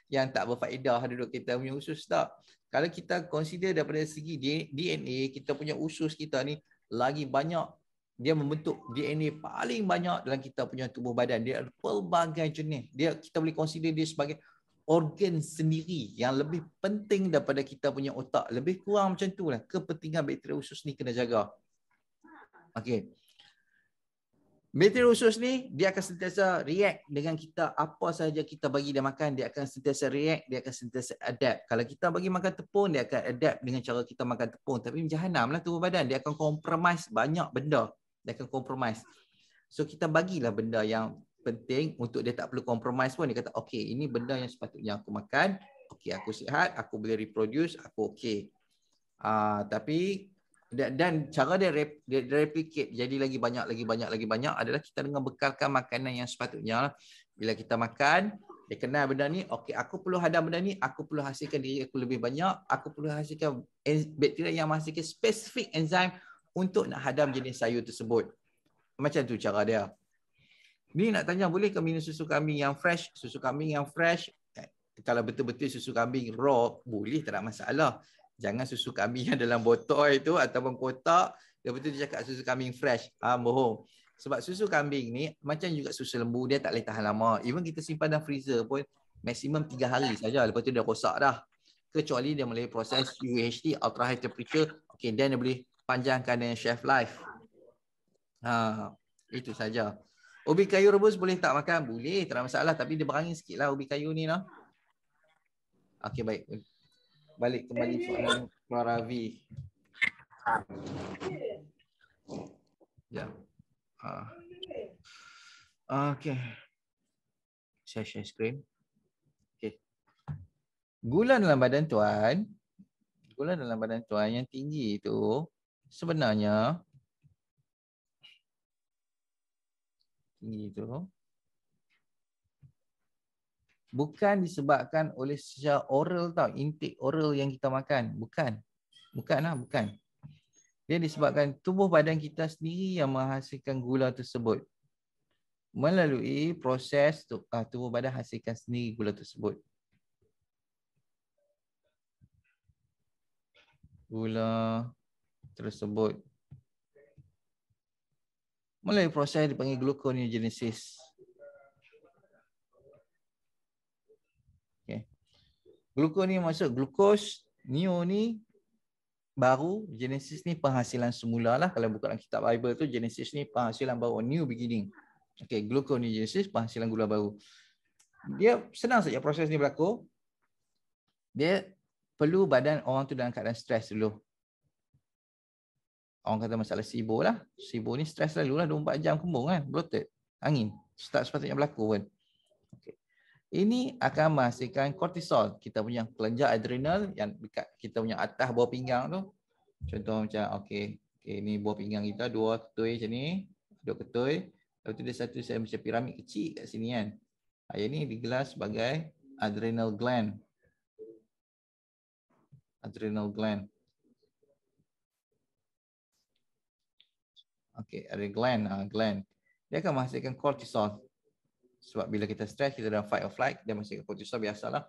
A: yang tak berfaedah duduk kita punya usus, tak. Kalau kita consider daripada segi DNA, kita punya usus kita ni lagi banyak, dia membentuk DNA paling banyak dalam kita punya tubuh badan. Dia ada pelbagai jenis. Kita boleh consider dia sebagai organ sendiri yang lebih penting daripada kita punya otak. Lebih kurang macam tu lah. Kepentingan bakteria usus ni kena jaga. Okey. Bakteria usus ni dia akan sentiasa react dengan kita, apa sahaja kita bagi dia makan, dia akan sentiasa react, dia akan sentiasa adapt. Kalau kita bagi makan tepung, dia akan adapt dengan cara kita makan tepung. Tapi jahanam lah tubuh badan, dia akan compromise banyak benda. Dia akan compromise. So kita bagilah benda yang penting untuk dia tak perlu compromise pun. Dia kata, okey, ini benda yang sepatutnya aku makan, okey, aku sihat, aku boleh reproduce, aku okey. Tapi dan cara dia replicate jadi lagi banyak adalah kita dengan bekalkan makanan yang sepatutnya. Bila kita makan, dia kenal benda ni, okey, aku perlu hadam benda ni, aku perlu hasilkan diri aku lebih banyak, aku perlu hasilkan bakteria yang menghasilkan spesifik enzim untuk nak hadam jenis sayur tersebut. Macam tu cara dia. Ni nak tanya, boleh ke minum susu kambing yang fresh? Susu kambing yang fresh, kalau betul-betul susu kambing raw, boleh, tak ada masalah. Jangan susu kambing yang dalam botol itu ataupun kotak, lepas tu dia cakap susu kambing fresh. Bohong. Sebab susu kambing ni macam juga susu lembu, dia tak boleh tahan lama. Even kita simpan dalam freezer pun maksimum 3 hari saja, lepas tu dia rosak dah. Kecuali dia melalui proses UHT, ultra high temperature, okey, dan dia boleh panjangkan dengan shelf life. Itu saja. Ubi kayu rebus boleh tak makan? Boleh, tak ada masalah, tapi dia berangin sikitlah ubi kayu ni lah. Okey, baik. Balik kembali soalan Keluar Ravi. Ya. Okey. Saya share screen. Okey. Gula dalam badan tuan yang tinggi itu sebenarnya bukan disebabkan oleh secara oral tau, intake oral yang kita makan. Bukan. Dia disebabkan tubuh badan kita sendiri yang menghasilkan gula tersebut. Melalui proses tubuh badan hasilkan sendiri gula tersebut. Gula tersebut melalui proses dipanggil gluconeogenesis. Glukos ni maksud glukos, neo ni baru, genesis ni penghasilan semula lah. Kalau buka dalam kitab Bible tu, genesis ni penghasilan baru, new beginning. Okay, gluconeogenesis, penghasilan gula baru. Dia senang saja proses ni berlaku. Dia perlu badan orang tu dalam keadaan stres dulu. Orang kata masalah SIBO lah. SIBO ni stres lalu lah, 24 jam kembung kan, bloated, angin. Tak sepatutnya berlaku pun. Okay. Ini akan menghasilkan kortisol. Kita punya kelenjar adrenal yang dekat kita punya atas bawah pinggang tu. Contoh macam, okey, ni bawah pinggang kita, 2 ketui macam ni. 2 ketui. Lepas tu dia satu saya macam piramid kecil kat sini kan. Yang ni digelar sebagai adrenal gland. Adrenal gland. Okey, ada gland. Dia akan menghasilkan kortisol. Sebab bila kita stres, kita dalam fight or flight, dia menghasilkan kortisol biasalah.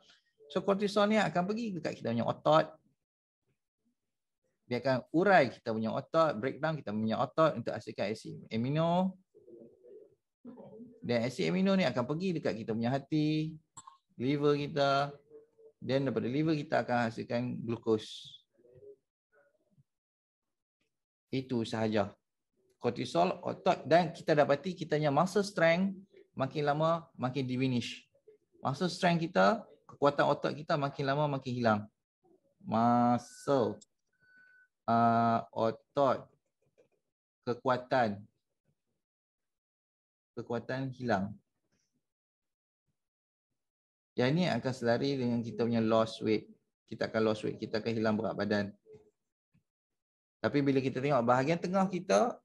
A: So kortisol ni akan pergi dekat kita punya otot. Dia akan urai kita punya otot, breakdown kita punya otot untuk hasilkan asid amino. Dan asid amino ni akan pergi dekat kita punya hati, liver kita. Dan daripada liver kita akan hasilkan glukos. Itu sahaja. Kortisol, otot, dan kita dapati kita punya muscle strength makin lama makin diminish. Muscle strength kita, kekuatan otot kita makin lama makin hilang. Muscle, otot, kekuatan hilang. Yang ni akan selari dengan kita punya loss weight. Kita akan loss weight, kita akan hilang berat badan. Tapi bila kita tengok bahagian tengah kita,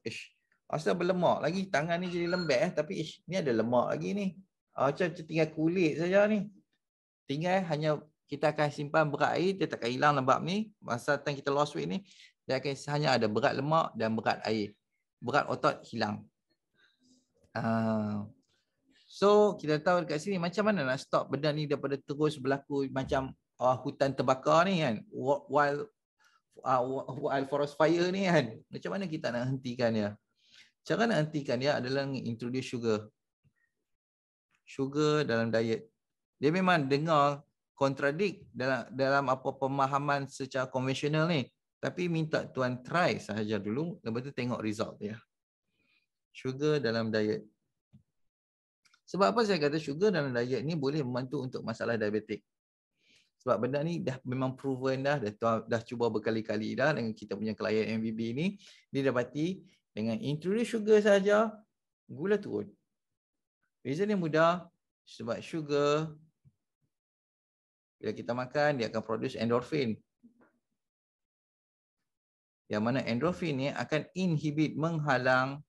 A: asal berlemak lagi, tangan ni jadi lembek tapi ni ada lemak lagi ni. Macam tinggal kulit saja ni. Tinggal hanya kita akan simpan berat air, dia takkan hilang lembab ni. Masa time kita loss weight ni, dia akan hanya ada berat lemak dan berat air. Berat otot hilang. So kita tahu dekat sini macam mana nak stop benda ni daripada terus berlaku macam hutan terbakar ni kan. Wild forest fire ni kan. Macam mana kita nak hentikan dia? Cara nak hentikan dia adalah introduce sugar. Sugar dalam diet. Dia memang dengar kontradik dalam apa pemahaman secara konvensional ni. Tapi minta tuan try sahaja dulu, lepas tu tengok result dia. Sugar dalam diet. Sebab apa saya kata sugar dalam diet ni boleh membantu untuk masalah diabetik. Sebab benda ni dah memang proven dah cuba berkali-kali dah dengan kita punya klien MBB ni. Dia dapati dengan introduce sugar saja, gula turun. Reason yang mudah, sebab sugar, bila kita makan, dia akan produce endorfin. Yang mana endorfin ni akan inhibit, menghalang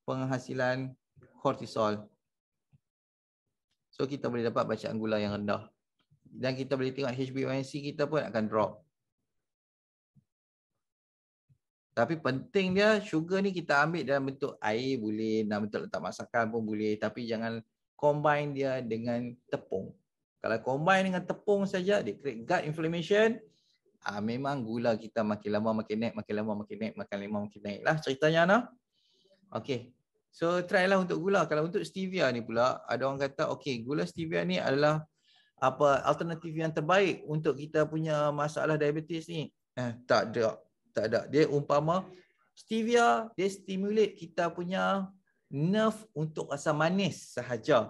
A: penghasilan kortisol. So kita boleh dapat bacaan gula yang rendah. Dan kita boleh tengok HbA1c kita pun akan drop. Tapi penting dia, sugar ni kita ambil dalam bentuk air boleh, dalam bentuk letak masakan pun boleh. Tapi jangan combine dia dengan tepung. Kalau combine dengan tepung saja, dia create gut inflammation. Memang gula kita makin lama makin naik, makin lama makin naik, makin lama makin naik lah ceritanya nah. Okay. So try lah untuk gula. Kalau untuk stevia ni pula, ada orang kata okay, gula stevia ni adalah alternatif yang terbaik untuk kita punya masalah diabetes ni. Tak ada. Dia umpama stevia, dia stimulate kita punya nerve untuk rasa manis sahaja.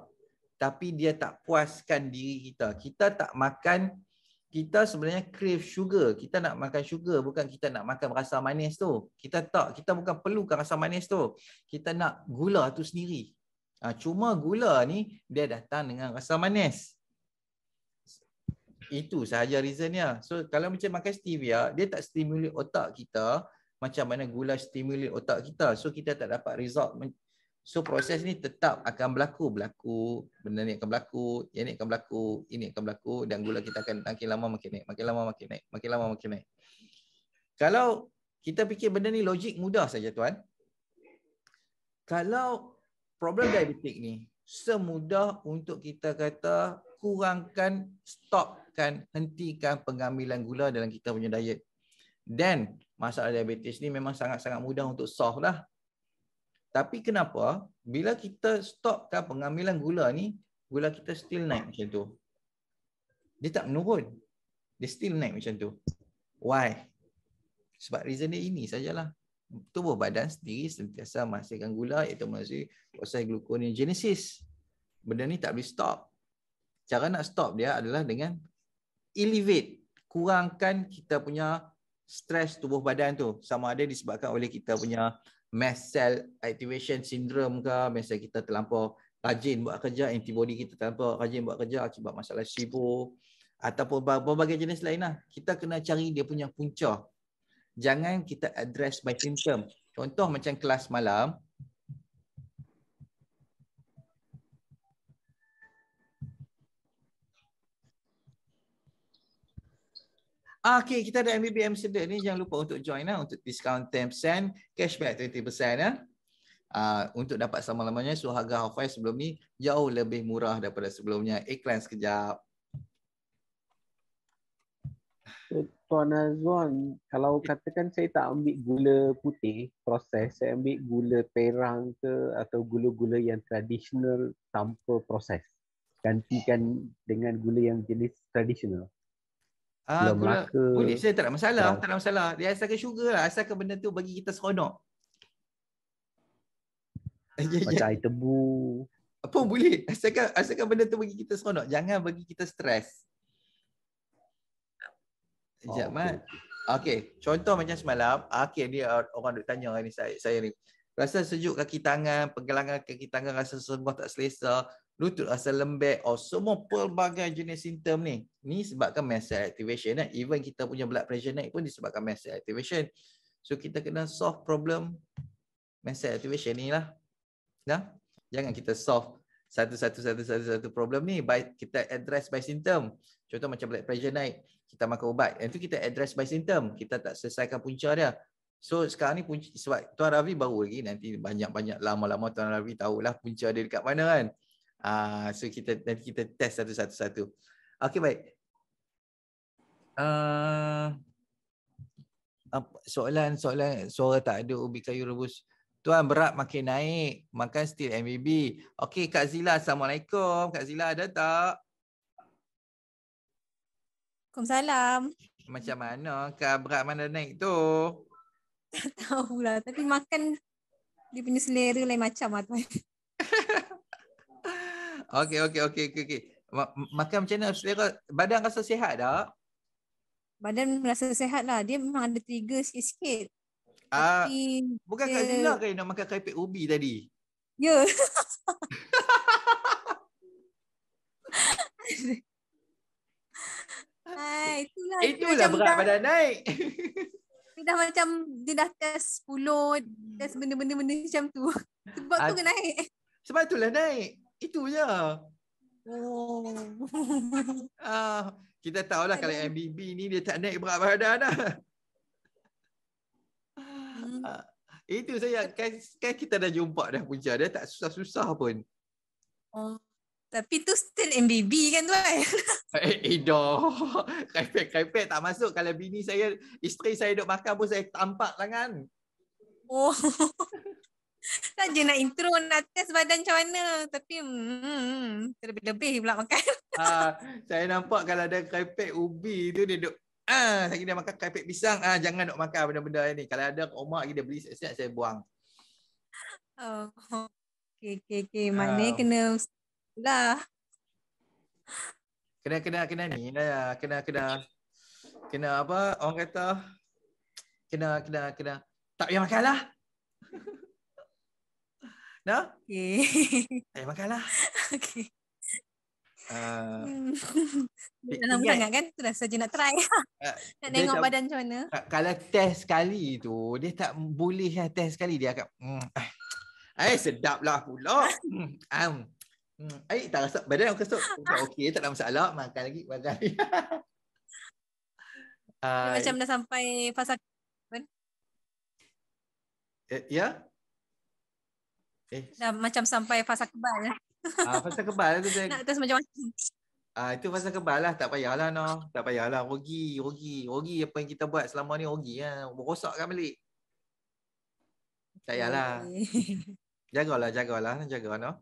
A: Tapi dia tak puaskan diri kita. Kita tak makan, kita sebenarnya crave sugar. Kita nak makan sugar, bukan kita nak makan rasa manis tu. Kita bukan perlukan rasa manis tu. Kita nak gula tu sendiri. Cuma gula ni, dia datang dengan rasa manis. Itu sahaja reasonnya. So kalau macam makan stevia, dia tak stimulate otak kita macam mana gula stimulate otak kita. So kita tak dapat result. So proses ni tetap akan berlaku. Benda ni akan berlaku, yang ni akan berlaku, ini akan berlaku dan gula kita akan makin lama makin naik, makin lama makin naik, makin lama makin naik. Kalau kita fikir benda ni logik mudah saja tuan. Kalau problem diabetik ni semudah untuk kita kata kurangkan, stopkan, hentikan pengambilan gula dalam kita punya diet. Dan masalah diabetes ni memang sangat-sangat mudah untuk solve lah. Tapi kenapa bila kita stopkan pengambilan gula ni, gula kita still naik macam tu? Dia tak menurun. Dia still naik macam tu. Why? Sebab reason dia ini sajalah. Tubuh badan sendiri sentiasa menghasilkan gula, iaitu melalui proses gluconeogenesis. Benda ni tak boleh stop. Cara nak stop dia adalah dengan elevate, kurangkan kita punya stres tubuh badan tu. Sama ada disebabkan oleh kita punya mast cell activation syndrome ke, masa kita terlampau rajin buat kerja, antibody kita terlampau rajin buat kerja akibat masalah SIBO ataupun berbagai jenis lain lah. Kita kena cari dia punya punca. Jangan kita address by symptom. Contoh macam kelas malam, Okay, kita ada MBB Ambassador ni, jangan lupa untuk join lah untuk diskaun 10%, cashback 20% lah. Untuk dapat selama-lamanya. So harga Hawkeye sebelum ni jauh lebih murah daripada sebelumnya. Iklan sekejap.
B: Tuan Azwan, kalau katakan saya tak ambil gula putih proses, saya ambil gula perang ke atau gula-gula yang tradisional tanpa proses, gantikan dengan gula yang jenis tradisional. Gula Melaka,
A: boleh, saya tak ada masalah,
B: brown.
A: tak ada masalah. Dia asalkan sugar lah, asalkan benda tu bagi kita seronok.
B: Macam air tebu.
A: Apa boleh, asalkan benda tu bagi kita seronok, jangan bagi kita stres. Sekejap, Mat. Okey, contoh macam semalam, ni orang duk tanya ni saya ni. Rasa sejuk kaki tangan, penggelangan kaki tangan, rasa sembah tak selesa, lutut rasa lembek, semua pelbagai jenis simptom ni. Ni sebabkan mast cell activation. Even kita punya blood pressure naik pun disebabkan mast cell activation. So kita kena solve problem mast cell activation ni lah. Nah, jangan kita solve satu problem ni, kita address by symptom. Contoh macam blood pressure naik, kita makan ubat, itu kita address by symptom, kita tak selesaikan punca dia. So sekarang ni sebab Tuan Ravi baru lagi, nanti banyak-banyak lama-lama Tuan Ravi tahulah punca dia dekat mana kan. So nanti kita test satu-satu. Okey, baik. Soalan suara tak ada, ubi kayu rebus. Tuan, berat makin naik, makan still MBB. Okey, Kak Zila, Assalamualaikum. Kak Zila ada tak?
E: Waalaikumsalam.
A: Macam mana? Kak, berat mana naik tu?
E: Tak tahulah, tapi makan dia punya selera lain macam lah tuan.
A: Okey. Makan macam mana selera? Badan rasa sihat tak?
E: Badan rasa sihat lah. Dia memang ada trigger sikit-sikit.
A: Bukan Kak Zila kan nak makan keripik ubi tadi?
E: Ya.
A: Itulah berat badan naik.
E: Dia dah macam, dia dah test pulut, test benda-benda macam tu. Sebab tu kena naik.
A: Sebab itulah naik. Itu je. Kita tahulah kalau MBB ni dia tak naik berat badan lah. Itu saya kan kita dah jumpa dah punca dia, tak susah-susah pun.
E: Tapi tu still MBB kan tuan?
A: Dah. Keripik tak masuk. Kalau bini saya, isteri saya duk makan pun saya tampak tangan.
E: Saja nak intro, nak test badan macam mana. Tapi lebih-lebih pula makan.
A: Saya nampak kalau ada keripik ubi tu dia duk saya kena makan keripik pisang, jangan nak makan benda-benda ni. Kalau ada rumah kita beli siap-siap saya buang.
E: Okey. Maknanya kena lah.
A: Kena ni lah. Kena apa? Orang kata kena tak payah makan lah. Nah?
E: Okey.
A: Makanlah.
E: Okey.
A: Ingat
E: sangat kan? Tu dah saja nak try. Nak tengok badan macam mana.
A: Kalau test sekali tu, dia tak boleh lah test sekali. Dia akan sedap lah pula. Tak rasa badan aku rasa okey, tak ada masalah. Makan lagi.
E: Macam dah sampai fasa
A: ya?
E: Dah macam sampai fasa kebal.
A: Fasa kebal tu saya
E: nak test macam-macam.
A: Itu fasa kebal lah. Tak payahlah no. Tak payahlah. Rugi apa yang kita buat selama ni rugi lah. Merosakkan balik. Tak payahlah. Jagalah. Jaga no.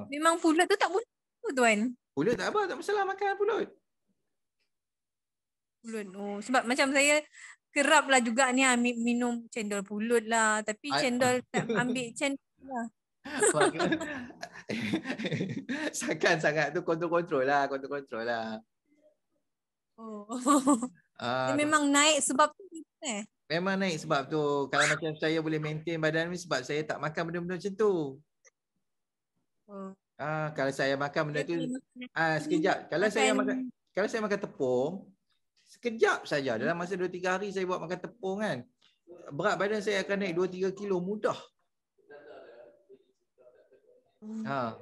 E: Memang pulut tu tak boleh tuan.
A: Pulut tak apa. Tak masalah makan pulut.
E: Sebab macam saya kerap lah juga ni ambil minum cendol pulut lah. Tapi cendol tak ambil cendol lah.
A: Sangat tu kontrol lah.
E: Dia memang naik sebab tu
A: Memang naik sebab tu. Kalau macam saya boleh maintain badan ni sebab saya tak makan benda-benda macam tu. Kalau saya makan benda tu sekejap. Kalau saya makan tepung, sekejap saja. Dalam masa 2-3 hari saya buat makan tepung kan. Berat badan saya akan naik 2-3 kilo mudah.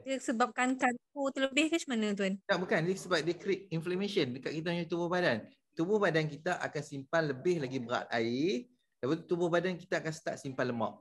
E: Dia sebabkan karbo terlebih ke macam mana tuan?
A: Tak, bukan. Dia sebab dia create inflammation dekat kita punya tubuh badan. tubuh badan kita akan simpan lebih lagi berat air. Lepas tu tubuh badan kita akan start simpan lemak.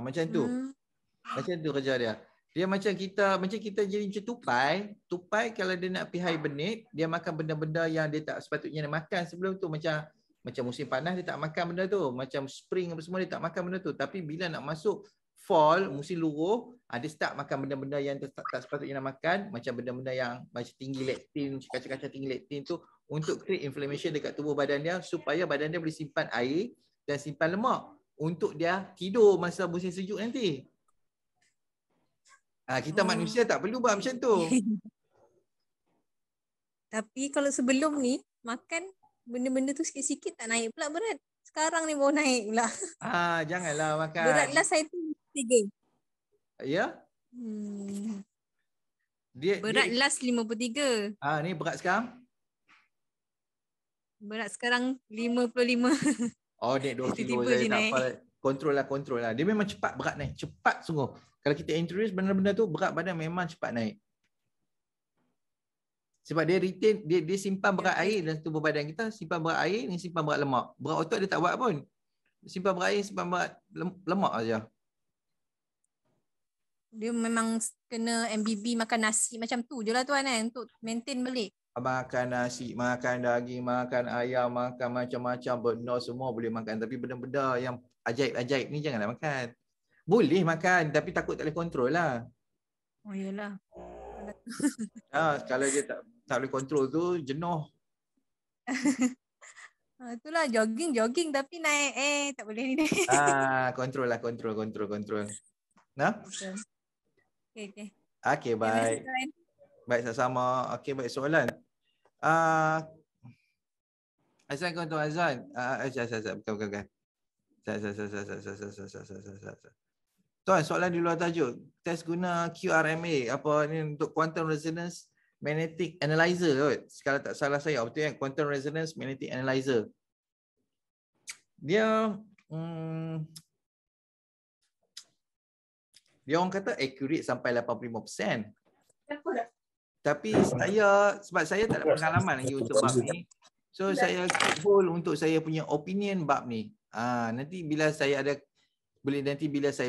A: Macam tu. Macam tu kerja dia. Dia macam kita jadi macam tupai. Tupai kalau dia nak pergi hibernate, dia makan benda-benda yang dia tak sepatutnya nak makan sebelum tu. Macam musim panas dia tak makan benda tu. Macam spring apa semua dia tak makan benda tu. Tapi bila nak masuk fall, musim luruh, dia start makan benda-benda yang tak sepatutnya nak makan. Macam benda-benda yang macam tinggi lektin, kacang-kacang tinggi lektin tu, untuk create inflammation dekat tubuh badan dia supaya badan dia boleh simpan air dan simpan lemak untuk dia tidur masa musim sejuk nanti. Kita manusia tak perlu buat macam tu.
E: Tapi kalau sebelum ni makan benda-benda tu sikit-sikit tak naik pula berat. Sekarang ni baru naik pula.
A: Janganlah makan.
E: Berat last saya tu 53.
A: Ya?
E: Berat last 53.
A: Ni berat sekarang?
E: Berat sekarang 55.
A: Naik 2 kilo.
E: Tiba-tiba je naik.
A: Kontrol lah. Dia memang cepat berat naik. Cepat sungguh. Kalau kita introduce benda-benda tu, berat badan memang cepat naik. Sebab dia retain, dia simpan berat air dalam tubuh badan kita, simpan berat air, ni simpan berat lemak. Berat otot dia tak buat pun. Simpan berat air, simpan berat lemak aja.
E: Dia memang kena MBB makan nasi macam tu je lah tuan untuk maintain balik.
A: Makan nasi, makan daging, makan ayam, makan macam-macam benda semua boleh makan. Tapi benda-benda yang ajaib-ajaib ni janganlah makan. Boleh makan tapi takut tak boleh kontrol lah.
E: Oh iyalah.
A: Kalau dia tak boleh kontrol tu jenuh.
E: Itulah jogging tapi naik tak boleh ni.
A: Kontrol lah, kontrol. Nah? Okay, baik. Baik, sama-sama. Okay, baik, soalan. Azan kau tu Azan. Bukan. Tuan, soalan di luar tajuk. Test guna QRMA apa ni untuk quantum resonance magnetic analyzer kot. Kalau tak salah saya, betul kan? Quantum resonance magnetic analyzer. Dia orang kata accurate sampai 85%. Tapi sebab saya tak ada pengalaman lagi untuk bab ni. So saya hold untuk saya punya opinion bab ni. Nanti bila saya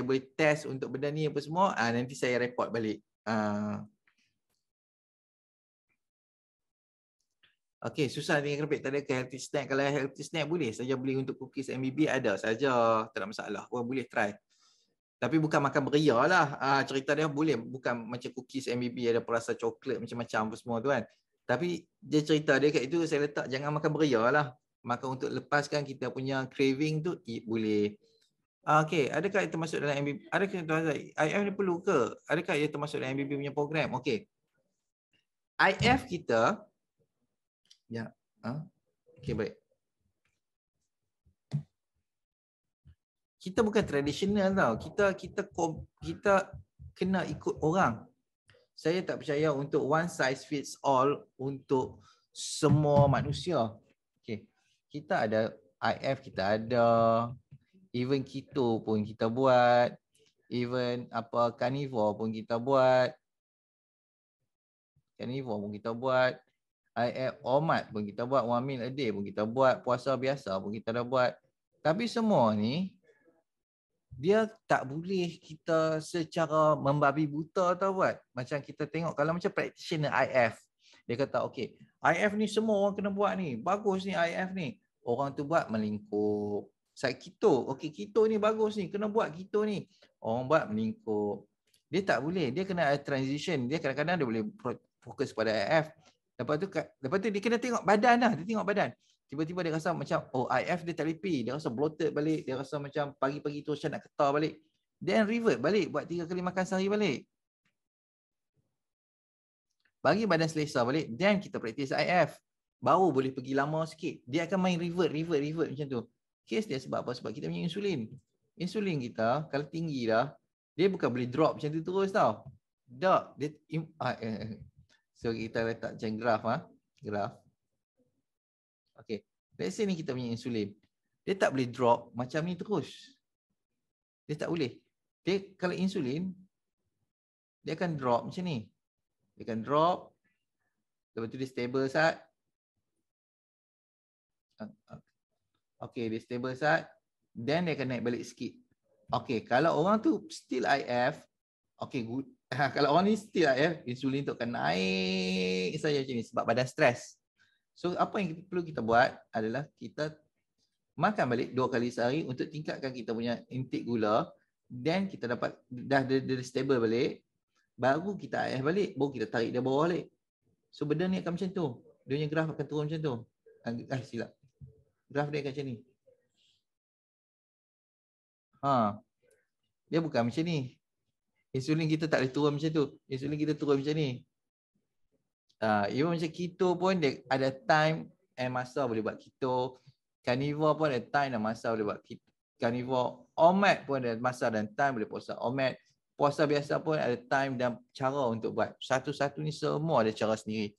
A: boleh test untuk benda ni apa semua, nanti saya report balik. Okey, susah ni keripik tak ada ke healthy snack. Kalau healthy snack boleh saja beli untuk cookies MBB, ada saja, tak ada masalah. Orang boleh try. Tapi bukan makan beria lah. Cerita dia boleh bukan macam cookies MBB ada perasa coklat macam-macam apa semua tu kan. Tapi dia cerita dia kat itu saya letak jangan makan beria lah. Maka untuk lepaskan kita punya craving tu boleh. Okey, adakah ia termasuk dalam MBB? Adakah IF ni perlu ke? Adakah ia termasuk dalam MBB punya program? Okey. IF kita okey, baik. Kita bukan tradisional tau. Kita kena ikut orang. Saya tak percaya untuk one size fits all untuk semua manusia. Okey. Kita ada IF, kita ada. Even keto pun kita buat. Even carnivore pun kita buat. IF OMAD pun kita buat. 1 meal a day pun kita buat. Puasa biasa pun kita dah buat. Tapi semua ni dia tak boleh kita secara membabi buta tau buat. Macam kita tengok kalau macam practitioner IF. Dia kata okey, IF ni semua orang kena buat ni. Bagus ni IF ni. Orang tu buat melingkup. Keto. Okey, keto ni bagus ni. Kena buat keto ni. Orang buat melingkup. Dia tak boleh. Dia kena ada transition. Dia kadang-kadang dia boleh fokus pada IF. Lepas tu dia kena tengok badan lah. Dia tengok badan. Tiba-tiba dia rasa macam, IF dia tak lepi. Dia rasa bloated balik. Dia rasa macam pagi-pagi tu macam nak ketar balik. Then revert balik. Buat 3 kali makan sehari balik. Bagi badan selesa balik. Then kita praktis IF. Baru boleh pergi lama sikit. Dia akan main revert macam tu. Kes dia sebab apa? Sebab kita punya insulin. Insulin kita kalau tinggi dah, dia bukan boleh drop macam tu terus tau. Tak. So kita letak macam graf. Okay. Let's say ni kita punya insulin. Dia tak boleh drop macam ni terus. Dia tak boleh. Dia kalau insulin, dia akan drop macam ni. Dia akan drop. Lepas tu dia stable sat. Okay, dia stable sat. Then dia akan naik balik sikit. Okay, kalau orang tu still IF, okay, good. Kalau orang ni still IF, insulin tu akan naik saja macam ni sebab badan stres. So, apa yang perlu kita buat adalah kita makan balik 2 kali sehari untuk tingkatkan kita punya intake gula. Then kita dapat, dah dia stable balik. Baru kita IF balik, baru kita tarik dia bawah balik. So, benda ni akan macam tu. Dia punya graf akan turun macam tu. Silap. Graf dia akan macam ni. Dia bukan macam ni. Insulin kita tak boleh turun macam tu. Insulin kita turun macam ni. Even macam keto pun dia ada time and masa boleh buat keto. Carnivore pun ada time dan masa boleh buat keto. Carnivore. OMAD pun ada masa dan time boleh puasa OMAD. Puasa biasa pun ada time dan cara untuk buat. Satu-satu ni semua ada cara sendiri.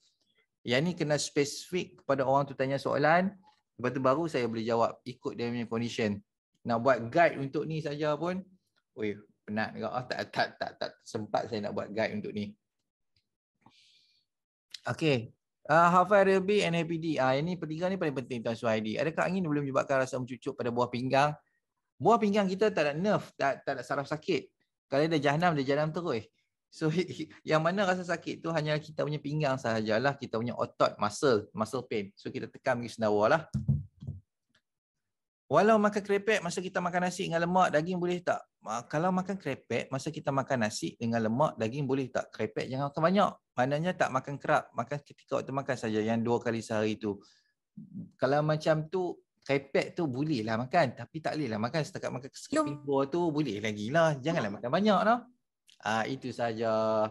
A: Yang ni kena spesifik kepada orang tu tanya soalan. Lepas tu baru saya boleh jawab ikut dia punya condition. Nak buat guide untuk ni saja pun, penat juga. Tak sempat saya nak buat guide untuk ni. Okay. Hafal RB and APD. Ini pertiga ni paling penting Tuan Suhaidi. Adakah angin boleh menyebabkan rasa mencucuk pada buah pinggang? Buah pinggang kita tak ada nerve, tak ada saraf sakit. Kalau dia jahanam, dia jahanam terus. So, yang mana rasa sakit tu hanya kita punya pinggang sahajalah, kita punya otot, muscle pain. So, kita tekan pergi sendawa lah. Walau makan krepek masa kita makan nasi dengan lemak, daging boleh tak? Kalau makan krepek masa kita makan nasi dengan lemak, daging boleh tak? Krepek jangan makan banyak. Maknanya tak makan kerap. Makan ketika waktu makan saja yang 2 kali sehari tu. Kalau macam tu, krepek tu boleh lah makan. Tapi tak boleh lah makan. Setakat makan skipping ball tu boleh lagi lah. Janganlah makan banyak no? Itu saja.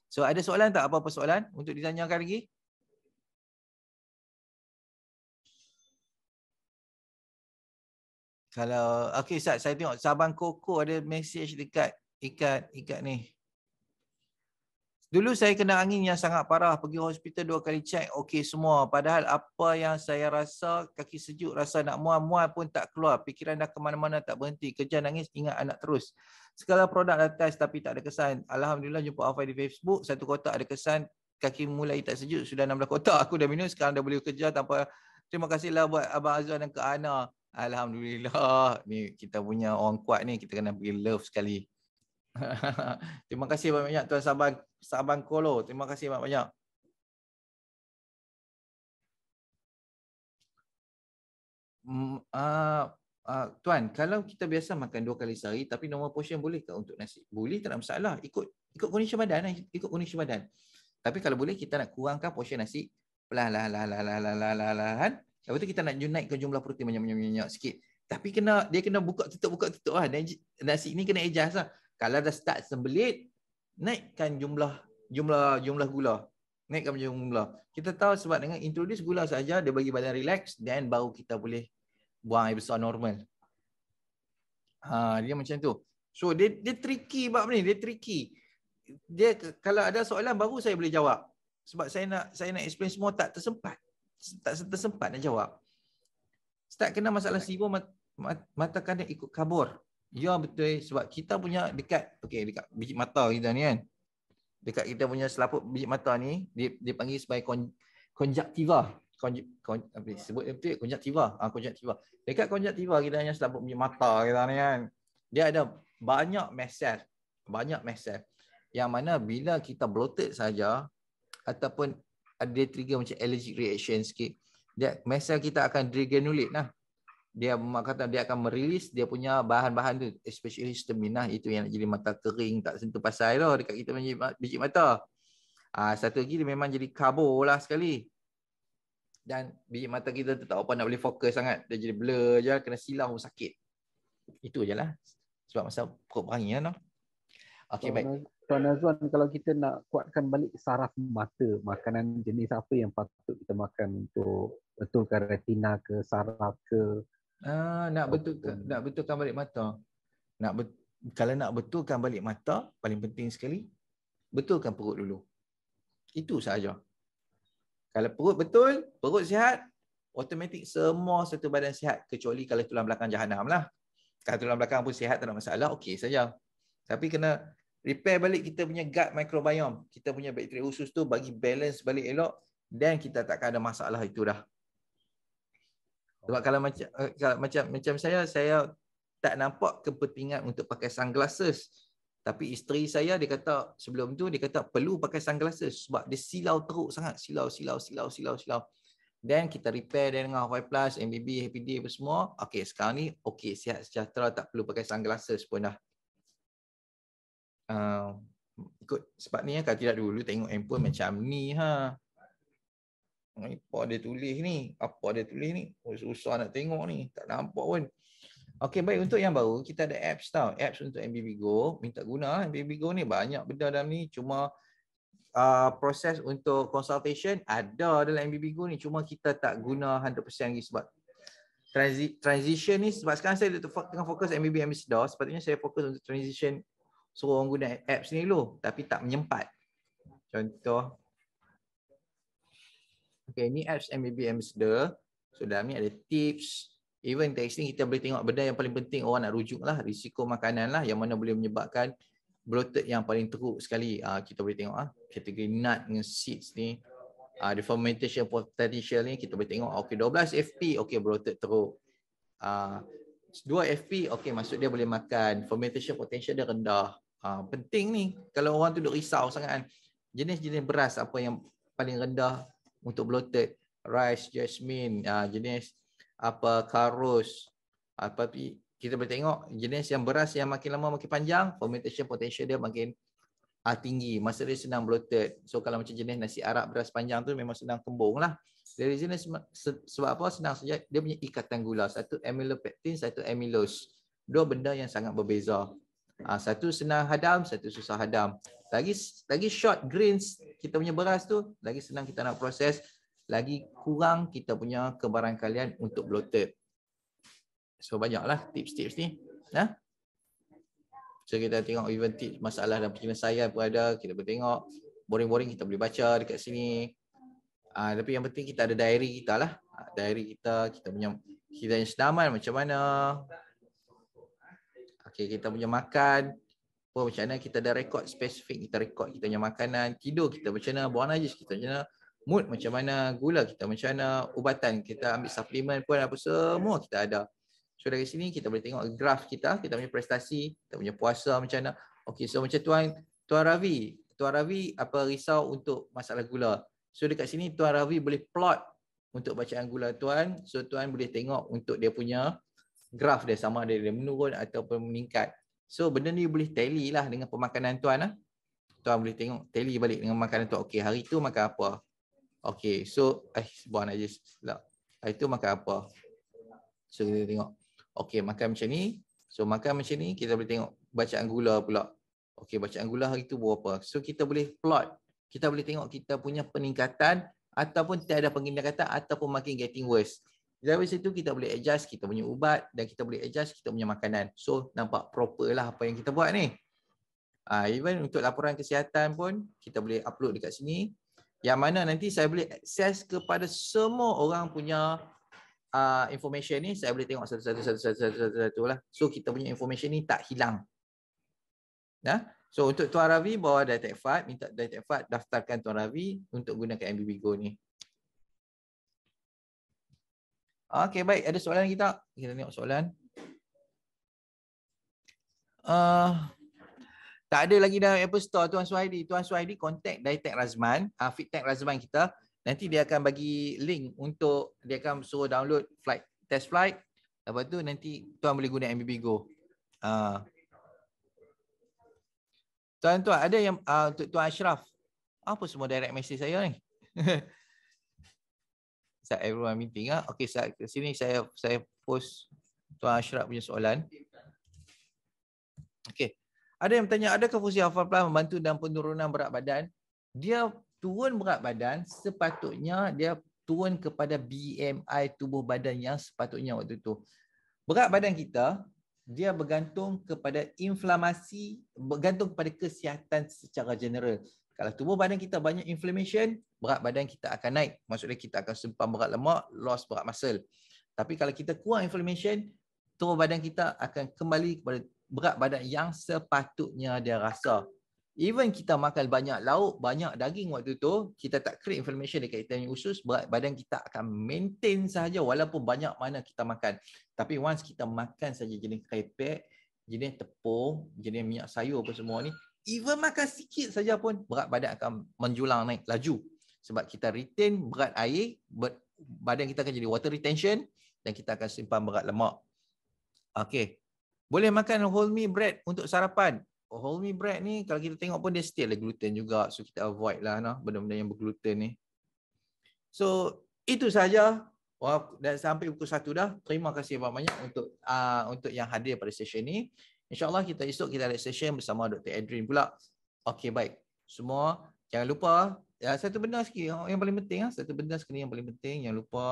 A: So ada soalan tak? Apa-apa soalan untuk ditanyakan lagi? Kalau okey Ustaz, saya tengok Sabang Koko ada message dekat ikat ni. Dulu saya kena angin yang sangat parah, pergi hospital 2 kali check, okey semua. Padahal apa yang saya rasa, kaki sejuk, rasa nak mual-mual pun tak keluar. Fikiran dah ke mana-mana tak berhenti. Kerja nangis, ingat anak terus. Segala produk dah test tapi tak ada kesan. Alhamdulillah jumpa Afai di Facebook, 1 kotak ada kesan. Kaki mulai tak sejuk, sudah 16 kotak. Aku dah minum, sekarang dah boleh kerja tanpa. Terima kasihlah buat Abang Azwan dan Kak Ana. Alhamdulillah. Ni kita punya orang kuat ni, kita kena beri love sekali. Terima kasih banyak Tuan Sabang Kolo. Terima kasih banyak. Tuan, kalau kita biasa makan 2 kali sehari tapi normal portion boleh ke untuk nasi? Boleh, tak ada masalah. Ikut kondisi badan, ikut kondisi badan. Tapi kalau boleh kita nak kurangkan portion nasi perlahan-lahan. Lepas tu kita nak naik ke jumlah protein banyak-banyak sikit. Tapi dia kena buka tutup lah. Nasi ni kena adjust lah. Kalau dah start sembelit, naikkan jumlah gula. Naikkan jumlah gula. Kita tahu sebab dengan introduce gula saja, dia bagi badan relax, dan baru kita boleh buang air besar normal. Dia macam tu. So dia tricky bab ni, dia tricky. Dia kalau ada soalan baru saya boleh jawab. Sebab saya nak explain semua tak tersempat. Tak tersempat nak jawab. Start kena masalah sibuk mata kanan ikut kabur. Ya betul, sebab kita punya dekat biji mata kita ni kan. Dekat kita punya selaput biji mata ni dia panggil sebagai konjaktiva. Sebut betul konjaktiva. Konjaktiva. Dekat konjaktiva kita hanya selaput biji mata kita ni kan. Dia ada banyak mast cell. Yang mana bila kita bloated saja ataupun ada trigger macam allergic reaction sikit, mast cell kita akan degranulate lah. Dia akan merilis dia punya bahan-bahan tu, especially histamine. Itu yang nak jadi mata kering, tak sentuh pasal lah dekat kita punya biji mata. Satu lagi dia memang jadi karbo lah sekali. Dan biji mata kita tu tak apa nak boleh fokus sangat. Dia jadi blur je, kena silau sakit. Itu je lah. Sebab masa perut perangi lah. Okey, baik.
B: Tuan Azwan, kalau kita nak kuatkan balik saraf mata, makanan jenis apa yang patut kita makan untuk betulkan retina ke, saraf ke?
A: Nak betulkan balik mata. Kalau nak betulkan balik mata, paling penting sekali, betulkan perut dulu. Itu sahaja. Kalau perut betul, perut sihat, automatik semua satu badan sihat. Kecuali kalau tulang belakang jahanam lah. Kalau tulang belakang pun sihat, tak ada masalah, okey saja. Tapi kena repair balik kita punya gut microbiome, kita punya bakteri usus tu, bagi balance balik elok, dan kita takkan ada masalah itu dah. Sebab kalau macam saya tak nampak kepentingan untuk pakai sunglasses. Tapi isteri saya, dia kata sebelum tu, dia kata perlu pakai sunglasses sebab dia silau teruk sangat. Silau. Dan kita repair dia dengan Hawaii Plus, MBB, Happy Day apa semua. Okey, sekarang ni okey, sihat sejahtera, tak perlu pakai sunglasses pun dah. Ikut sebab ni kalau tidak dulu tengok handphone macam ni ha. Apa dia tulis ni? Oh, susah nak tengok ni. Tak nampak pun. Okey, baik, untuk yang baru kita ada apps tau. Apps untuk MBB Go. Minta guna MBB Go ni, banyak benda dalam ni. Cuma proses untuk consultation ada dalam MBB Go ni. Cuma kita tak guna 100% lagi sebab transition ni, sebab sekarang saya tengah fokus MBB Ambassador. Sepatutnya saya fokus untuk transition, suruh orang guna apps ni dulu. Tapi tak menyempat. Contoh. Okay, ni apps MBB Ambassador. So dalam ni ada tips. Even teks ni kita boleh tengok benda yang paling penting orang nak rujuk lah. Risiko makanan lah yang mana boleh menyebabkan bloated yang paling teruk sekali. Kita boleh tengok kategori nut dengan seeds ni. The fermentation potential ni kita boleh tengok. Okay, 12 FP. Okay, bloated teruk. 2 FP. Okay, maksud dia boleh makan. Fermentation potential dia rendah. Penting ni. Kalau orang tu duk risau sangat kan. Jenis-jenis beras apa yang paling rendah untuk bloated? Rice, jasmine, jenis apa karus, tapi kita boleh tengok jenis yang beras yang makin lama makin panjang, fermentation potential dia makin tinggi, masa dia senang bloated. So kalau macam jenis nasi Arab beras panjang tu memang senang kembung lah. Dari jenis sebab apa? Senang saja, dia punya ikatan gula, satu amylopectin, satu amylose. Dua benda yang sangat berbeza. Satu senang hadam, satu susah hadam. Lagi short grains kita punya beras tu, lagi senang kita nak proses, lagi kurang kita punya kebarangkalian untuk bloated. So banyaklah tips-tips ni. So kita tengok even tips masalah dan penyelesaian pun ada. Kita boleh tengok. Boring-boring kita boleh baca dekat sini. Tapi yang penting kita ada diary kita lah. Diary kita punya senaman macam mana. Okay, kita punya makan. Macam mana kita ada rekod spesifik. Kita rekod kita punya makanan. Tidur kita macam mana. Buang najis kita macam mana. Mood macam mana, gula kita macam mana, ubatan kita ambil suplemen pun apa semua kita ada. So dari sini kita boleh tengok graf kita punya prestasi, kita punya puasa macam mana. Okey, so macam Tuan Ravi apa risau untuk masalah gula. So dekat sini Tuan Ravi boleh plot untuk bacaan gula tuan. So tuan boleh tengok untuk dia punya graf dia sama ada dia menurun ataupun meningkat. So benda ni boleh tally lah dengan pemakanan tuan lah. Tuan boleh tengok tally balik dengan makanan tuan. Okey, hari tu makan apa? Okey, so buang najis. Hari tu makan apa? So kita tengok. Okey, makan macam ni. So makan macam ni, kita boleh tengok bacaan gula pula. Okey, bacaan gula hari tu berapa. So kita boleh plot. Kita boleh tengok kita punya peningkatan ataupun tiada peningkatan ataupun makin getting worse. Dari situ kita boleh adjust kita punya ubat dan kita boleh adjust kita punya makanan. So nampak proper lah apa yang kita buat ni. Even untuk laporan kesihatan pun kita boleh upload dekat sini. Yang mana nanti saya boleh akses kepada semua orang punya information ni. Saya boleh tengok satu-satu lah. So kita punya information ni tak hilang. So untuk Tuan Ravi bawa Dietec-FAT, minta Dietec-FAT daftarkan Tuan Ravi untuk gunakan MBB Go ni. Okay, baik. Ada soalan lagi tak? Kita tengok soalan. Tak ada lagi dalam Apple Store Tuan Suhaidi. Tuan Suhaidi contact Dietec Razman, FitTech Razman kita. Nanti dia akan bagi link untuk dia akan suruh download test flight. Lepas tu nanti tuan boleh guna MBB Go. Tuan-tuan ada yang untuk Tuan Ashraf. Apa semua direct message saya ni? Everyone meeting Okey, ke sini saya post Tuan Ashraf punya soalan. Okey. Ada yang bertanya, adakah fungsi Alpha Plus membantu dalam penurunan berat badan? Dia turun berat badan, sepatutnya dia turun kepada BMI tubuh badan yang sepatutnya waktu itu. Berat badan kita, dia bergantung kepada inflamasi, bergantung kepada kesihatan secara general. Kalau tubuh badan kita banyak inflammation, berat badan kita akan naik. Maksudnya kita akan simpan berat lemak, loss berat muscle. Tapi kalau kita kurang inflammation, tubuh badan kita akan kembali kepada berat badan yang sepatutnya dia rasa. Even kita makan banyak lauk, banyak daging waktu tu, kita tak create inflammation dekat kita punya usus, berat badan kita akan maintain sahaja walaupun banyak mana kita makan. Tapi once kita makan saja jenis krepek, jenis tepung, jenis minyak sayur apa semua ni, even makan sikit saja pun berat badan akan menjulang naik laju. Sebab kita retain berat air, badan kita akan jadi water retention dan kita akan simpan berat lemak. Okey. Boleh makan whole meal bread untuk sarapan. Whole meal bread ni kalau kita tengok pun dia still ada gluten juga. So kita avoid lah benda-benda yang bergluten ni. So itu saja. Dan sampai pukul 1 dah. Terima kasih banyak untuk yang hadir pada session ni. InsyaAllah esok kita ada session bersama Dr. Adrian pula. Okey, baik. Semua jangan lupa. Ya, satu benda sikit yang paling penting. Satu benda sekali yang paling penting. Jangan lupa.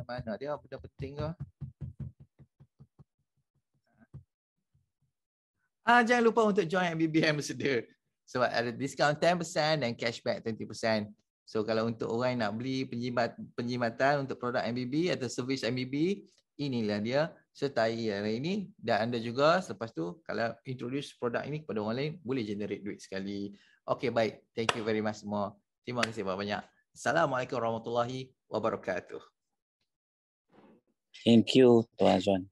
A: Mana dia benda penting ke? Jangan lupa untuk join MBB Ambassador. Sebab ada diskaun 10% dan cashback 20%. So kalau untuk orang yang nak beli penjimatan untuk produk MBB atau servis MBB, inilah dia, sertai hari ini. Dan anda juga selepas tu kalau introduce produk ini kepada orang lain, boleh generate duit sekali. Okay, baik. Thank you very much semua. Terima kasih banyak-banyak. Assalamualaikum warahmatullahi wabarakatuh.
C: Thank you, Tuan Azwan.